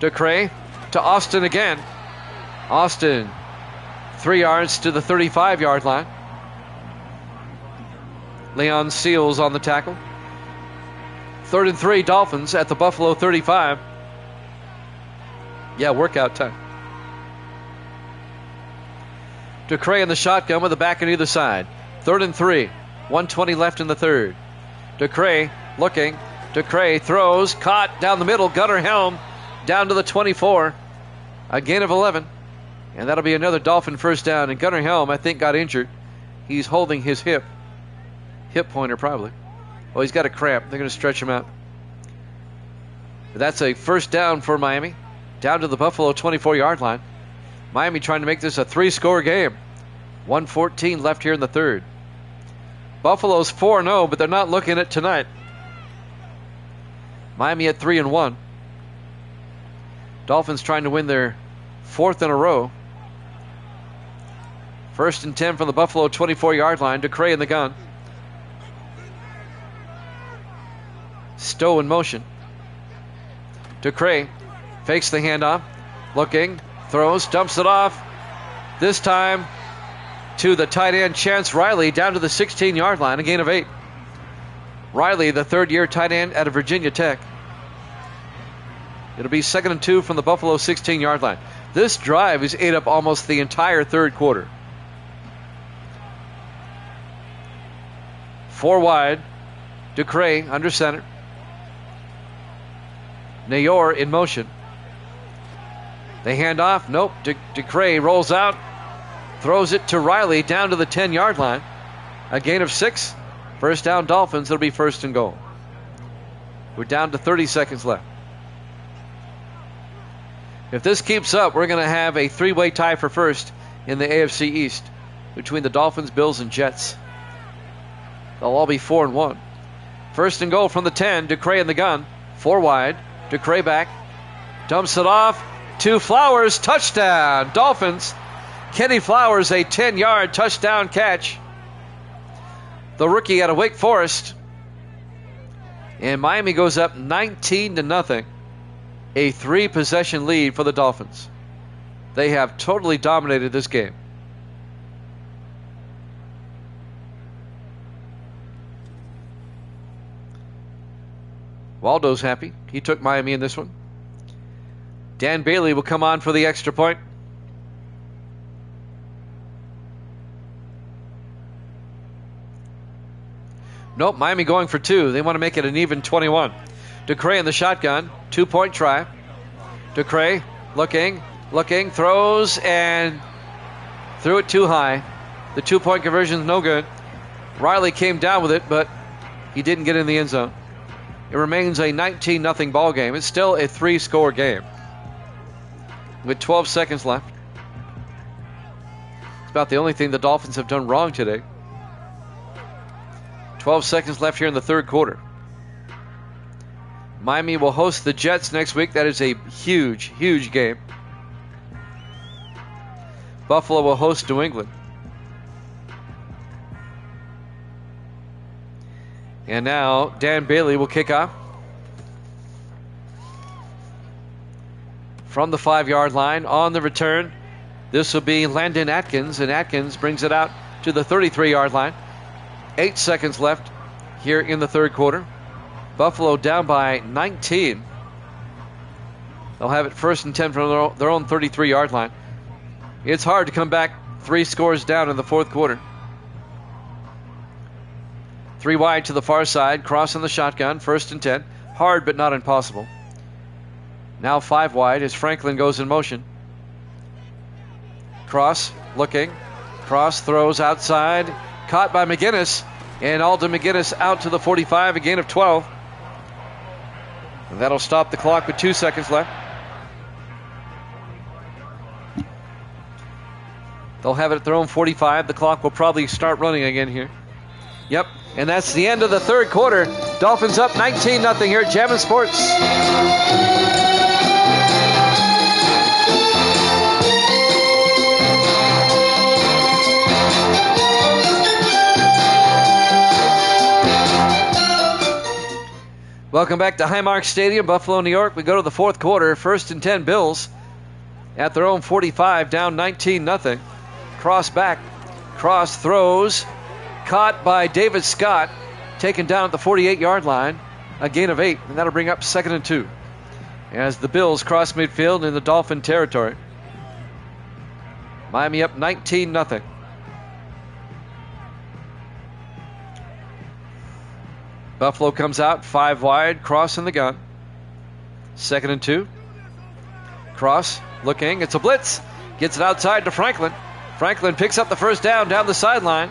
Ducray to Austin again. Austin 3 yards to the 35-yard line. Leon Seals on the tackle. 3rd and 3, Dolphins at the Buffalo 35. Yeah, workout time. Ducray in the shotgun with the back on either side. 3rd and 3. 1:20 left in the third. Ducray looking. Ducray throws. Caught down the middle. Gunnar Helm down to the 24. A gain of 11. And that'll be another Dolphin first down. And Gunnar Helm, I think, got injured. He's holding his hip. Hip pointer, probably. Oh, he's got a cramp. They're going to stretch him out. But that's a first down for Miami. Down to the Buffalo 24-yard line. Miami trying to make this a 3-score game. 1:14 left here in the third. Buffalo's 4-0, but they're not looking at tonight. Miami at 3-1. Dolphins trying to win their 4th in a row. 1st and 10 from the Buffalo 24-yard line. Ducray in the gun. Stowe in motion. Ducray fakes the handoff. Looking. Throws. Dumps it off. This time to the tight end Chance Riley down to the 16-yard line. A gain of 8. Riley, the third-year tight end out of Virginia Tech. It'll be 2nd and 2 from the Buffalo 16-yard line. This drive has ate up almost the entire third quarter. 4 wide. Ducray under center. Nayor in motion. They hand off. Nope. Ducray rolls out. Throws it to Riley down to the 10-yard line. A gain of 6. First down Dolphins. It'll be 1st and goal. We're down to 30 seconds left. If this keeps up, we're going to have a 3-way tie for first in the AFC East between the Dolphins, Bills, and Jets. They'll all be 4-1. 1st and goal from the 10. Ducray in the gun. 4 wide. Ducray back. Dumps it off to Flowers. Touchdown. Dolphins. Kenny Flowers, a 10-yard touchdown catch. The rookie out of Wake Forest. And Miami goes up 19-0. A 3-possession lead for the Dolphins. They have totally dominated this game. Waldo's happy. He took Miami in this one. Dan Bailey will come on for the extra point. Nope, Miami going for 2. They want to make it an even 21. Ducray in the shotgun. 2-point try. Ducray looking, throws, and threw it too high. The 2-point conversion is no good. Riley came down with it, but he didn't get in the end zone. It remains a 19-0 ball game. It's still a 3-score game with 12 seconds left. It's about the only thing the Dolphins have done wrong today. 12 seconds left here in the third quarter. Miami will host the Jets next week. That is a huge, huge game. Buffalo will host New England. And now Dan Bailey will kick off. From the 5-yard line on the return, this will be Landon Atkins, and Atkins brings it out to the 33-yard line. 8 seconds left here in the third quarter. Buffalo down by 19. They'll have it 1st and 10 from their own 33-yard line. It's hard to come back 3 scores down in the fourth quarter. 3 wide to the far side, cross in the shotgun, 1st and 10. Hard but not impossible. Now 5 wide as Franklin goes in motion. Cross looking. Cross throws outside. Caught by McGinnis. And Alden McGinnis out to the 45, a gain of 12. And that'll stop the clock with 2 seconds left. They'll have it at their own 45. The clock will probably start running again here. Yep, and that's the end of the third quarter. Dolphins up 19-0 here at Jammin' Sports. Welcome back to Highmark Stadium, Buffalo, New York. We go to the fourth quarter. 1st and 10 Bills at their own 45, down 19-0. Cross back. Cross throws. Caught by David Scott. Taken down at the 48-yard line. A gain of 8, and that'll bring up 2nd and 2. As the Bills cross midfield in the Dolphin territory. Miami up 19-0. Buffalo comes out 5 wide, cross in the gun. 2nd and 2. Cross looking, it's a blitz. Gets it outside to Franklin. Franklin picks up the first down the sideline,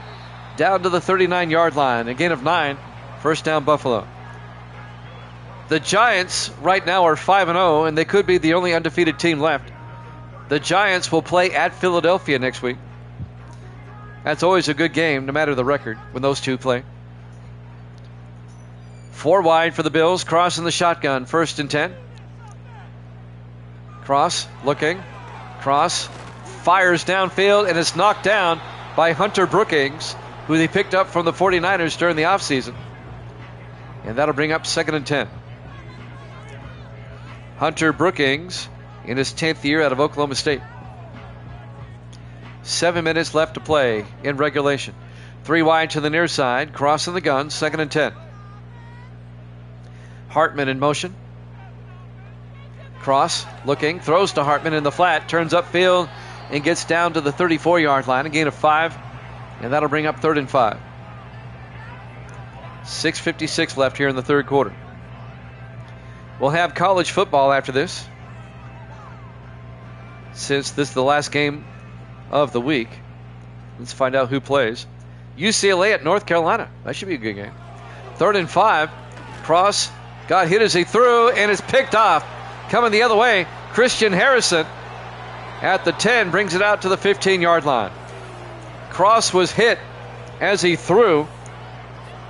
down to the 39-yard line. A gain of 9. 1st down Buffalo. The Giants right now are 5-0, and they could be the only undefeated team left. The Giants will play at Philadelphia next week. That's always a good game, no matter the record, when those two play. 4 wide for the Bills. Cross in the shotgun. 1st and 10. Cross looking. Cross fires downfield and is knocked down by Hunter Brookings, who they picked up from the 49ers during the offseason. And that'll bring up 2nd and 10. Hunter Brookings in his 10th year out of Oklahoma State. 7 minutes left to play in regulation. 3 wide to the near side. Cross in the gun. 2nd and 10. Hartman in motion. Cross looking, throws to Hartman in the flat, turns upfield and gets down to the 34-yard line. A gain of 5, and that'll bring up 3rd and 5. 6:56 left here in the third quarter. We'll have college football after this, since this is the last game of the week. Let's find out who plays. UCLA at North Carolina. That should be a good game. 3rd and 5. Cross got hit as he threw, and is picked off. Coming the other way, Christian Harrison at the 10 brings it out to the 15-yard line. Cross was hit as he threw,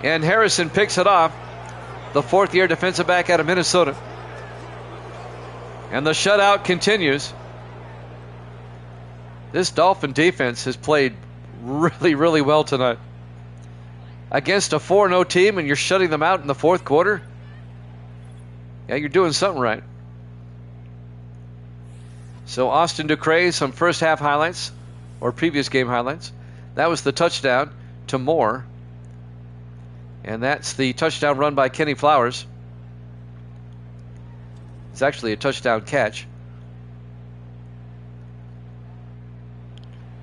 and Harrison picks it off. The 4th-year defensive back out of Minnesota. And the shutout continues. This Dolphin defense has played really, really well tonight. Against a 4-0 team, and you're shutting them out in the fourth quarter? Yeah, you're doing something right. So Austin Ducre, some first half highlights, or previous game highlights. That was the touchdown to Moore. And that's the touchdown run by Kenny Flowers. It's actually a touchdown catch.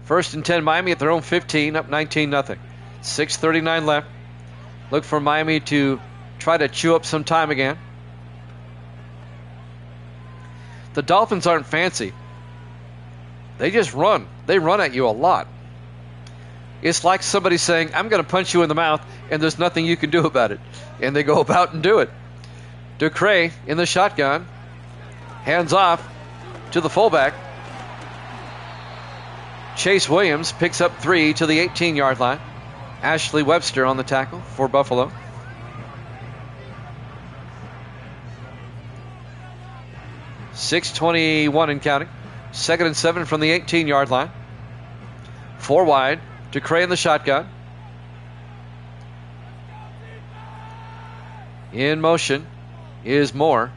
1st and 10 Miami at their own 15, up 19-0. 6:39 left. Look for Miami to try to chew up some time again. The Dolphins aren't fancy. They just run. They run at you a lot. It's like somebody saying, I'm going to punch you in the mouth, and there's nothing you can do about it. And they go about and do it. Ducray in the shotgun. Hands off to the fullback. Chase Williams picks up 3 to the 18-yard line. Ashley Webster on the tackle for Buffalo. .6:21 and counting. 2nd and 7 from the 18-yard line. 4 wide. Ducray in the shotgun. In motion is Moore.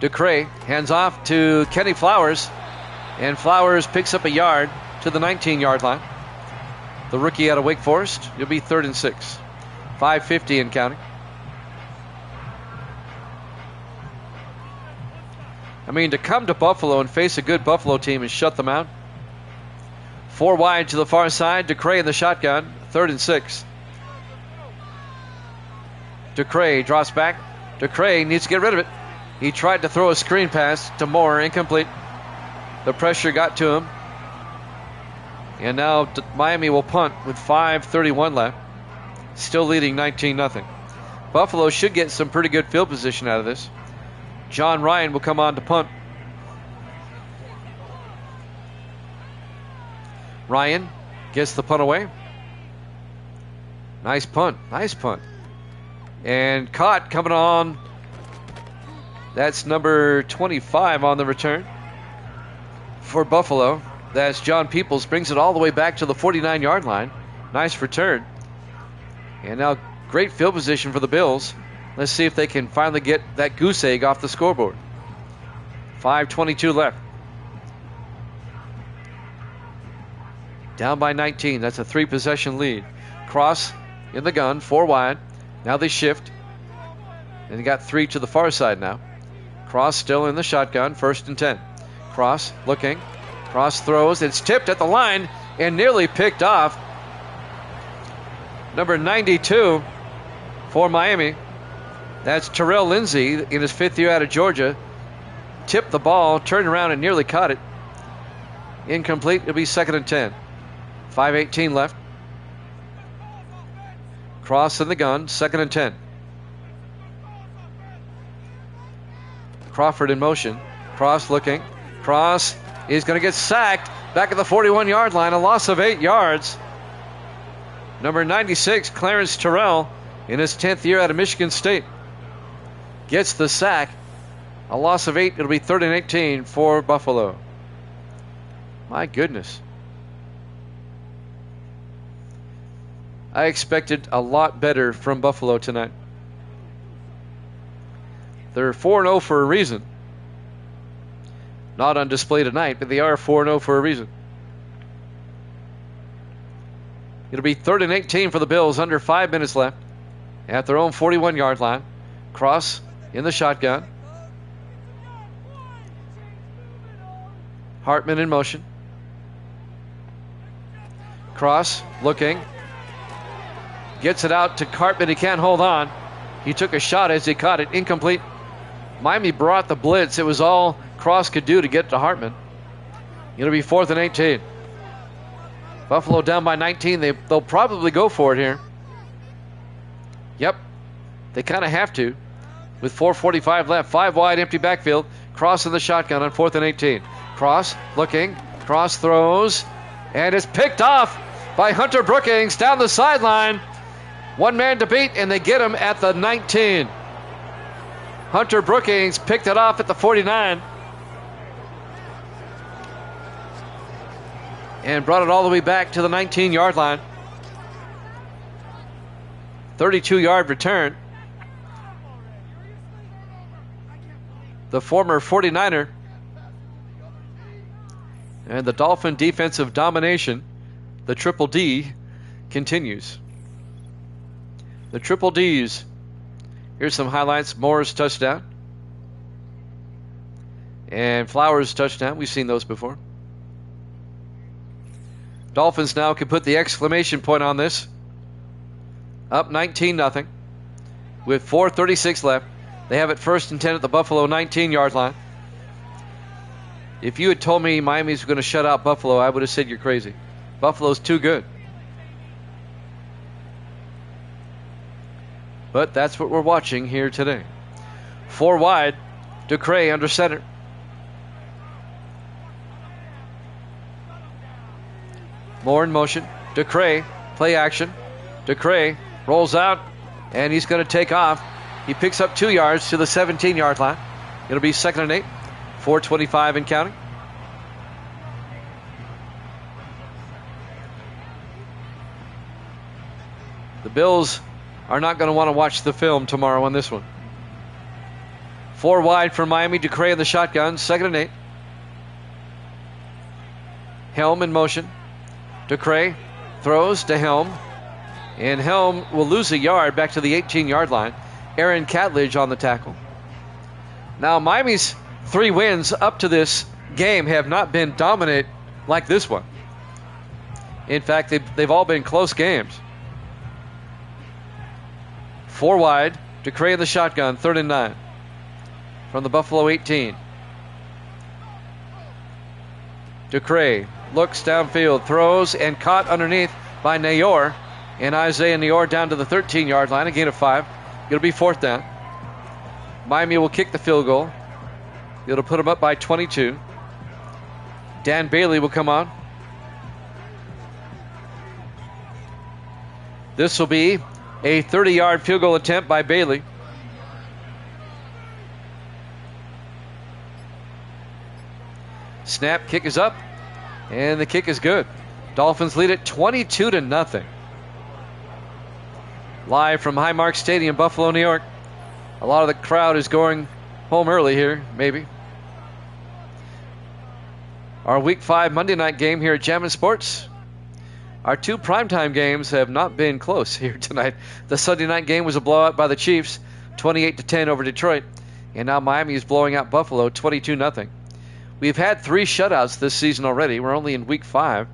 Ducray hands off to Kenny Flowers. And Flowers picks up a yard to the 19-yard line. The rookie out of Wake Forest. It'll be 3rd and 6. 5:50 and counting. I mean, to come to Buffalo and face a good Buffalo team and shut them out. 4 wide to the far side. Ducray in the shotgun. 3rd and 6. Ducray drops back. Ducray needs to get rid of it. He tried to throw a screen pass to Moore. Incomplete. The pressure got to him. And now Miami will punt with 5:31 left. Still leading 19-0. Buffalo should get some pretty good field position out of this. John Ryan will come on to punt. Ryan gets the punt away. Nice punt. Nice punt. And caught coming on. That's number 25 on the return for Buffalo. That's John Peoples. Brings it all the way back to the 49-yard line. Nice return. And now great field position for the Bills. Let's see if they can finally get that goose egg off the scoreboard. 5:22 left. Down by 19. That's a 3-possession lead. Cross in the gun. 4 wide. Now they shift. And they got 3 to the far side now. Cross still in the shotgun. 1st and 10. Cross looking. Cross throws. It's tipped at the line and nearly picked off. Number 92 for Miami. That's Terrell Lindsay in his 5th year out of Georgia. Tipped the ball, turned around and nearly caught it. Incomplete. It'll be 2nd and 10. 5:18 left. Cross in the gun. 2nd and 10. Crawford in motion. Cross looking. Cross is going to get sacked back at the 41-yard line. A loss of 8 yards. Number 96, Clarence Terrell, in his 10th year out of Michigan State, gets the sack. A loss of 8. It'll be 3rd and 18 for Buffalo. My goodness. I expected a lot better from Buffalo tonight. They're 4-0 for a reason. Not on display tonight, but they are 4-0 for a reason. It'll be 3rd and 18 for the Bills, under 5 minutes left. At their own 41-yard line. Cross in the shotgun. Hartman in motion. Cross looking. Gets it out to Hartman. He can't hold on. He took a shot as he caught it. Incomplete. Miami brought the blitz. It was all Cross could do to get to Hartman. It'll be 4th and 18. Buffalo down by 19. They'll probably go for it here. Yep. They kind of have to. With 4:45 left. 5 wide, empty backfield. Cross in the shotgun on 4th and 18. Cross looking. Cross throws. And it's picked off by Hunter Brookings down the sideline. One man to beat, and they get him at the 19. Hunter Brookings picked it off at the 49. And brought it all the way back to the 19-yard line. 32-yard return. The former 49er. And the Dolphin defensive domination, the Triple D, continues. The Triple Ds. Here's some highlights. Moore's touchdown. And Flowers' touchdown. We've seen those before. Dolphins now can put the exclamation point on this. Up 19-0 with 4:36 left. They have it 1st and 10 at the Buffalo 19-yard line. If you had told me Miami's going to shut out Buffalo, I would have said you're crazy. Buffalo's too good. But that's what we're watching here today. 4 wide. Ducray under center. Moore in motion. Ducray, play action. Ducray rolls out, and he's going to take off. He picks up 2 yards to the 17-yard line. It'll be 2nd and 8. 4:25 and counting. The Bills are not going to want to watch the film tomorrow on this one. 4 wide for Miami. Ducray in the shotgun. 2nd and 8. Helm in motion. Ducray throws to Helm. And Helm will lose a yard back to the 18-yard line. Aaron Catledge on the tackle. Now, Miami's 3 wins up to this game have not been dominant like this one. In fact, they've all been close games. 4 wide. Ducray in the shotgun. 3rd and 9. From the Buffalo 18. Ducray looks downfield, throws, and caught underneath by Nayor. And Isaiah Nayor down to the 13-yard line, a gain of 5. It'll be 4th down. Miami will kick the field goal. It'll put them up by 22. Dan Bailey will come on. This will be a 30-yard field goal attempt by Bailey. Snap, kick is up, and the kick is good. Dolphins lead it 22-0. Live from Highmark Stadium, Buffalo, New York. A lot of the crowd is going home early here, maybe. Our Week 5 Monday night game here at Jammin' Sports. Our 2 primetime games have not been close here tonight. The Sunday night game was a blowout by the Chiefs, 28-10 over Detroit. And now Miami is blowing out Buffalo, 22-0. We've had 3 shutouts this season already. We're only in Week 5.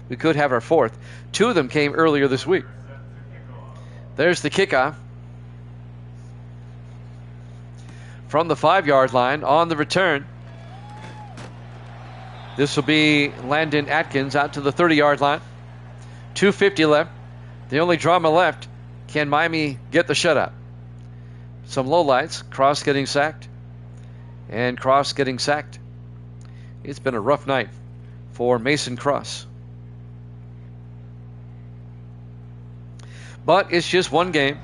We could have our 4th. 2 of them came earlier this week. There's the kickoff. From the 5-yard line on the return. This will be Landon Atkins out to the 30-yard line. 2:50 left. The only drama left. Can Miami get the shutout? Some lowlights. Cross getting sacked. And Cross getting sacked. It's been a rough night for Mason Cross. But it's just 1 game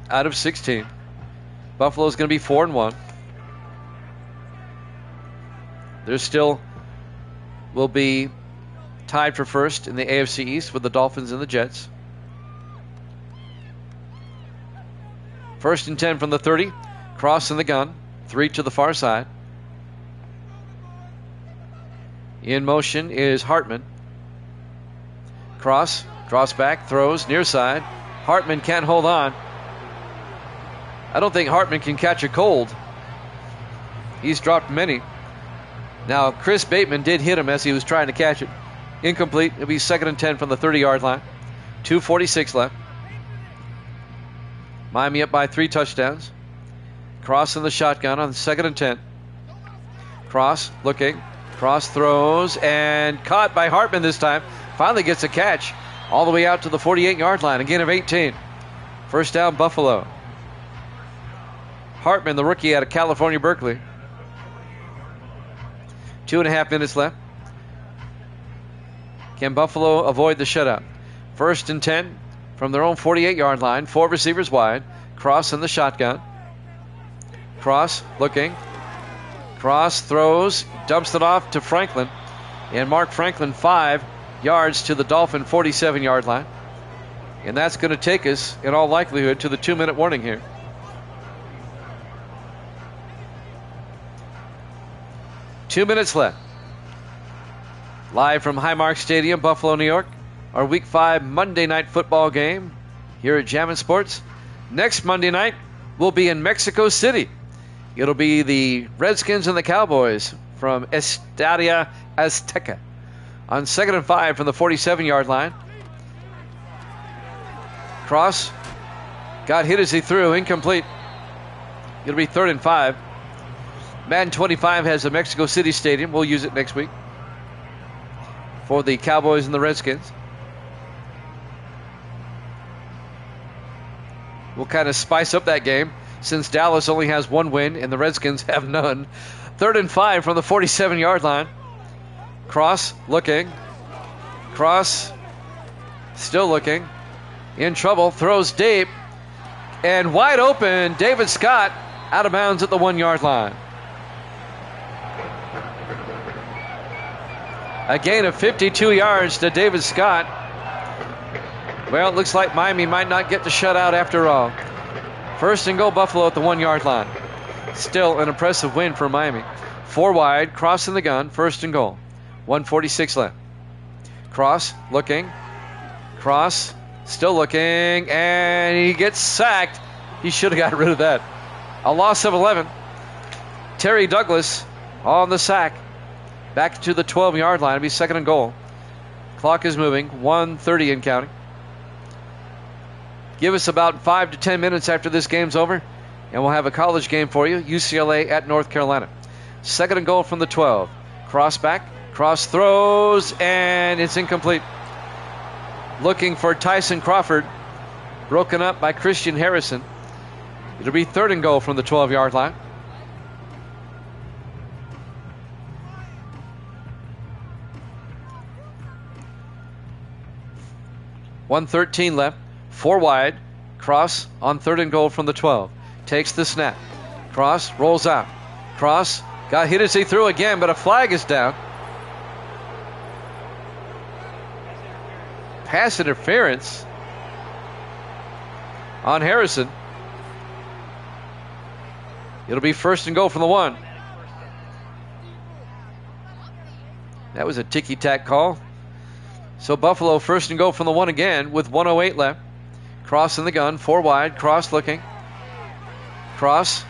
out of 16. Buffalo's going to be 4-1. There still will be tied for first in the AFC East with the Dolphins and the Jets. 1st and 10 from the 30. Cross in the gun. 3 to the far side. In motion is Hartman. Cross draws back, throws near side. Hartman can't hold on. I don't think Hartman can catch a cold. He's dropped many. Now, Chris Bateman did hit him as he was trying to catch it. Incomplete. It'll be 2nd and 10 from the 30-yard line. 2:46 left. Miami up by 3 touchdowns. Cross in the shotgun on 2nd and 10. Cross looking. Cross throws and caught by Hartman this time. Finally gets a catch all the way out to the 48-yard line. A gain of 18. 1st down, Buffalo. Hartman, the rookie out of California, Berkeley. 2.5 minutes left. Can Buffalo avoid the shutout? 1st and 10 from their own 48-yard line. 4 receivers wide. Cross in the shotgun. Cross looking. Cross throws, dumps it off to Franklin. And Mark Franklin 5 yards to the Dolphin 47-yard line. And that's going to take us, in all likelihood, to the 2-minute warning here. Two minutes left. Live from Highmark Stadium, Buffalo, New York. Our Week 5 Monday night football game here at Jammin' Sports. Next Monday night, we'll be in Mexico City. It'll be the Redskins and the Cowboys from Estadio Azteca. On 2nd and 5 from the 47-yard line. Cross got hit as he threw, incomplete. It'll be 3rd and 5. Madden 25 has a Mexico City stadium. We'll use it next week for the Cowboys and the Redskins. We'll kind of spice up that game. since Dallas only has one win and the Redskins have none. 3rd and 5 from the 47-yard line. Cross looking. Cross still looking. In trouble. Throws deep. And wide open. David Scott out of bounds at the 1-yard line. A gain of 52 yards to David Scott. Well, it looks like Miami might not get the shutout after all. 1st and goal, Buffalo at the 1-yard line. Still an impressive win for Miami. 4 wide, cross in the gun, 1st and goal. 1:46 left. Cross looking. Cross still looking, and he gets sacked. He should have got rid of that. A loss of 11. Terry Douglas on the sack. Back to the 12-yard line. It'll be 2nd and goal. Clock is moving. 1:30 and counting. Give us about 5 to 10 minutes after this game's over, and we'll have a college game for you. UCLA at North Carolina. 2nd and goal from the 12. Cross back. Cross throws, and it's incomplete. Looking for Tyson Crawford. Broken up by Christian Harrison. It'll be 3rd and goal from the 12-yard line. .113 left. 4 wide. Cross on 3rd and goal from the 12. Takes the snap. Cross rolls out. Cross got hit as he threw again, but a flag is down. Pass interference on Harrison. It'll be 1st and goal from the 1. That was a ticky-tack call. So Buffalo 1st and goal from the 1 again with 1:08 left. Cross in the gun, 4 wide, Cross looking. Cross,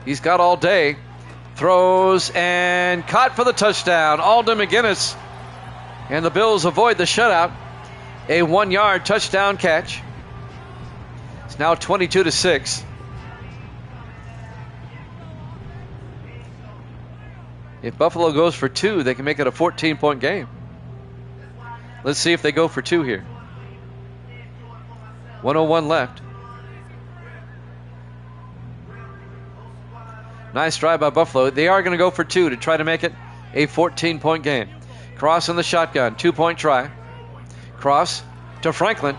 he's got all day. Throws and caught for the touchdown. Alden McGinnis. And the Bills avoid the shutout. A 1-yard touchdown catch. It's now 22-6. If Buffalo goes for 2, they can make it a 14-point game. Let's see if they go for 2 here. 1:01 left. Nice drive by Buffalo. They are going to go for 2 to try to make it a 14-point game. Cross in the shotgun. 2-point try. Cross to Franklin.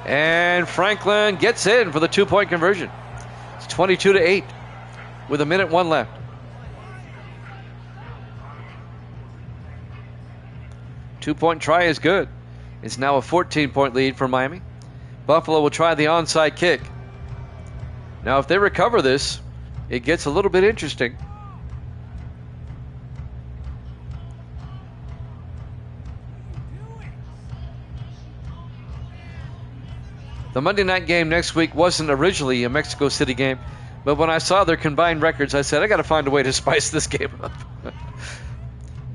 And Franklin gets in for the 2-point conversion. It's 22-8 with 1:01 left. Two-point try is good. It's now a 14-point lead for Miami. Buffalo will try the onside kick. Now, if they recover this, it gets a little bit interesting. The Monday night game next week wasn't originally a Mexico City game, but when I saw their combined records, I said, I got to find a way to spice this game up.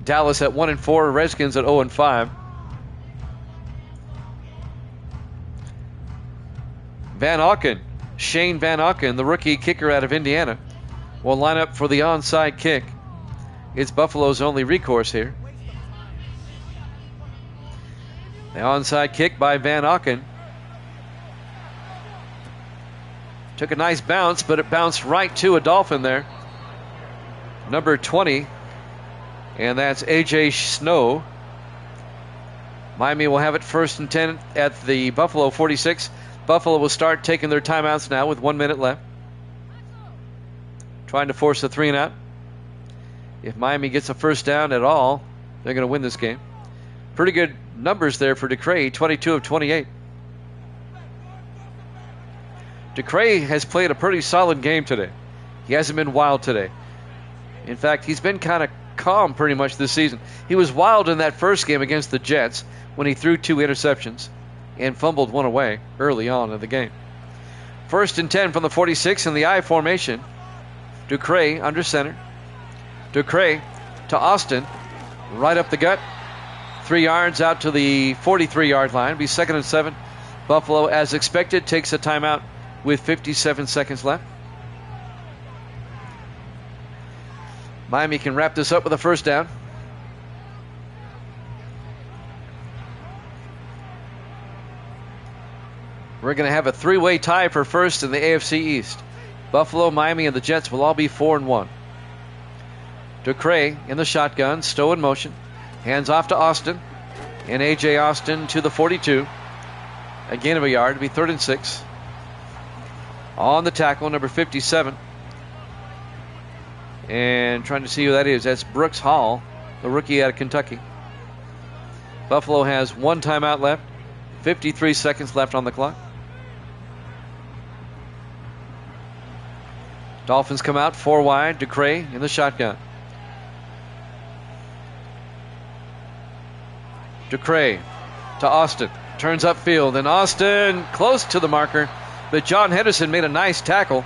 Dallas at 1-4, Redskins at 0-5. Van Auken, Shane Van Auken, the rookie kicker out of Indiana, will line up for the onside kick. It's Buffalo's only recourse here. The onside kick by Van Auken. Took a nice bounce, but it bounced right to a Dolphin there. Number 20, and that's A.J. Snow. Miami will have it 1st and 10 at the Buffalo 46. Buffalo will start taking their timeouts now with 1 minute left. Trying to force a 3-and-out. If Miami gets a first down at all, they're going to win this game. Pretty good numbers there for DeCray, 22 of 28. DeCray has played a pretty solid game today. He hasn't been wild today. In fact, he's been kind of calm pretty much this season. He was wild in that first game against the Jets when he threw 2 interceptions and fumbled one away early on in the game. 1st and 10 from the 46 in the I formation. DeCray under center. DeCray to Austin. Right up the gut. 3 yards out to the 43-yard line. It'll be 2nd and 7. Buffalo, as expected, takes a timeout with 57 seconds left. Miami can wrap this up with a first down. We're going to have a 3-way tie for first in the AFC East. Buffalo, Miami, and the Jets will all be 4-1. Ducray in the shotgun, Stowe in motion. Hands off to Austin. And A.J. Austin to the 42. A gain of a yard. It'll be 3rd and 6. On the tackle, number 57. And trying to see who that is. That's Brooks Hall, the rookie out of Kentucky. Buffalo has 1 timeout left. 53 seconds left on the clock. Dolphins come out 4 wide. Ducray in the shotgun. Ducray to Austin. Turns upfield, and Austin close to the marker. But John Henderson made a nice tackle.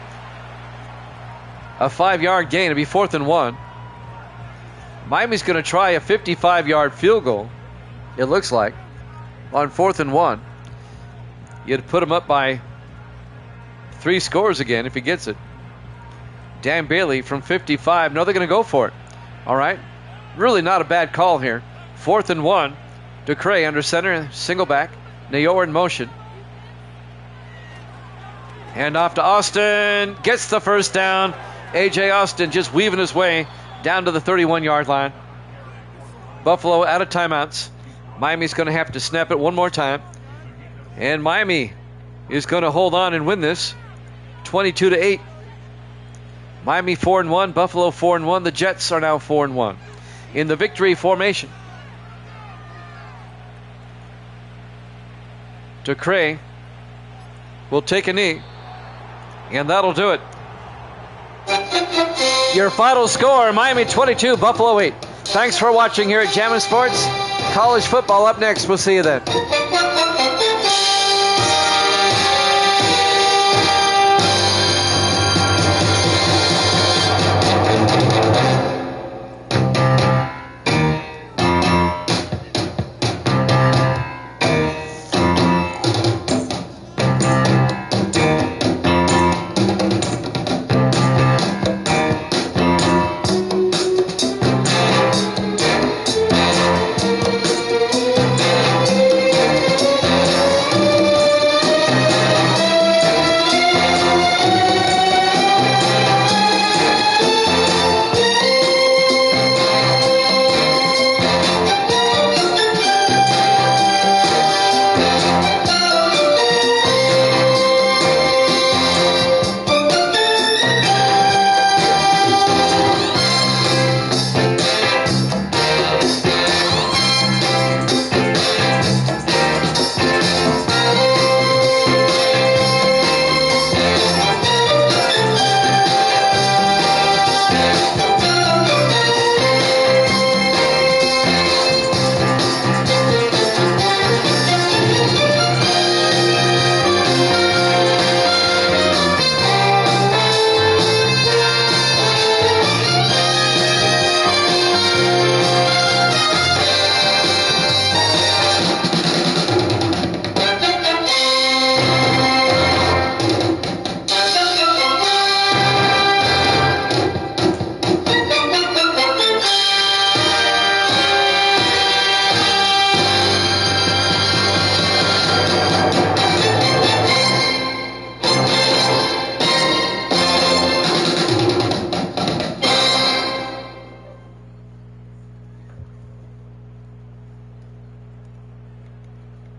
A 5-yard gain. It'll be 4th and 1. Miami's going to try a 55-yard field goal, it looks like, on 4th and 1. You'd put him up by 3 scores again if he gets it. Dan Bailey from 55. No, they're going to go for it. All right. Really not a bad call here. 4th and 1. Ducray under center, single back. Nayor in motion. Hand off to Austin. Gets the first down. A.J. Austin just weaving his way down to the 31-yard line. Buffalo out of timeouts. Miami's going to have to snap it one more time. And Miami is going to hold on and win this 22-8. Miami 4-1, Buffalo 4-1. The Jets are now 4-1 in the victory formation. Ducray will take a knee, and that'll do it. Your final score, Miami 22, Buffalo 8. Thanks for watching here at Jammin' Sports. College football up next. We'll see you then.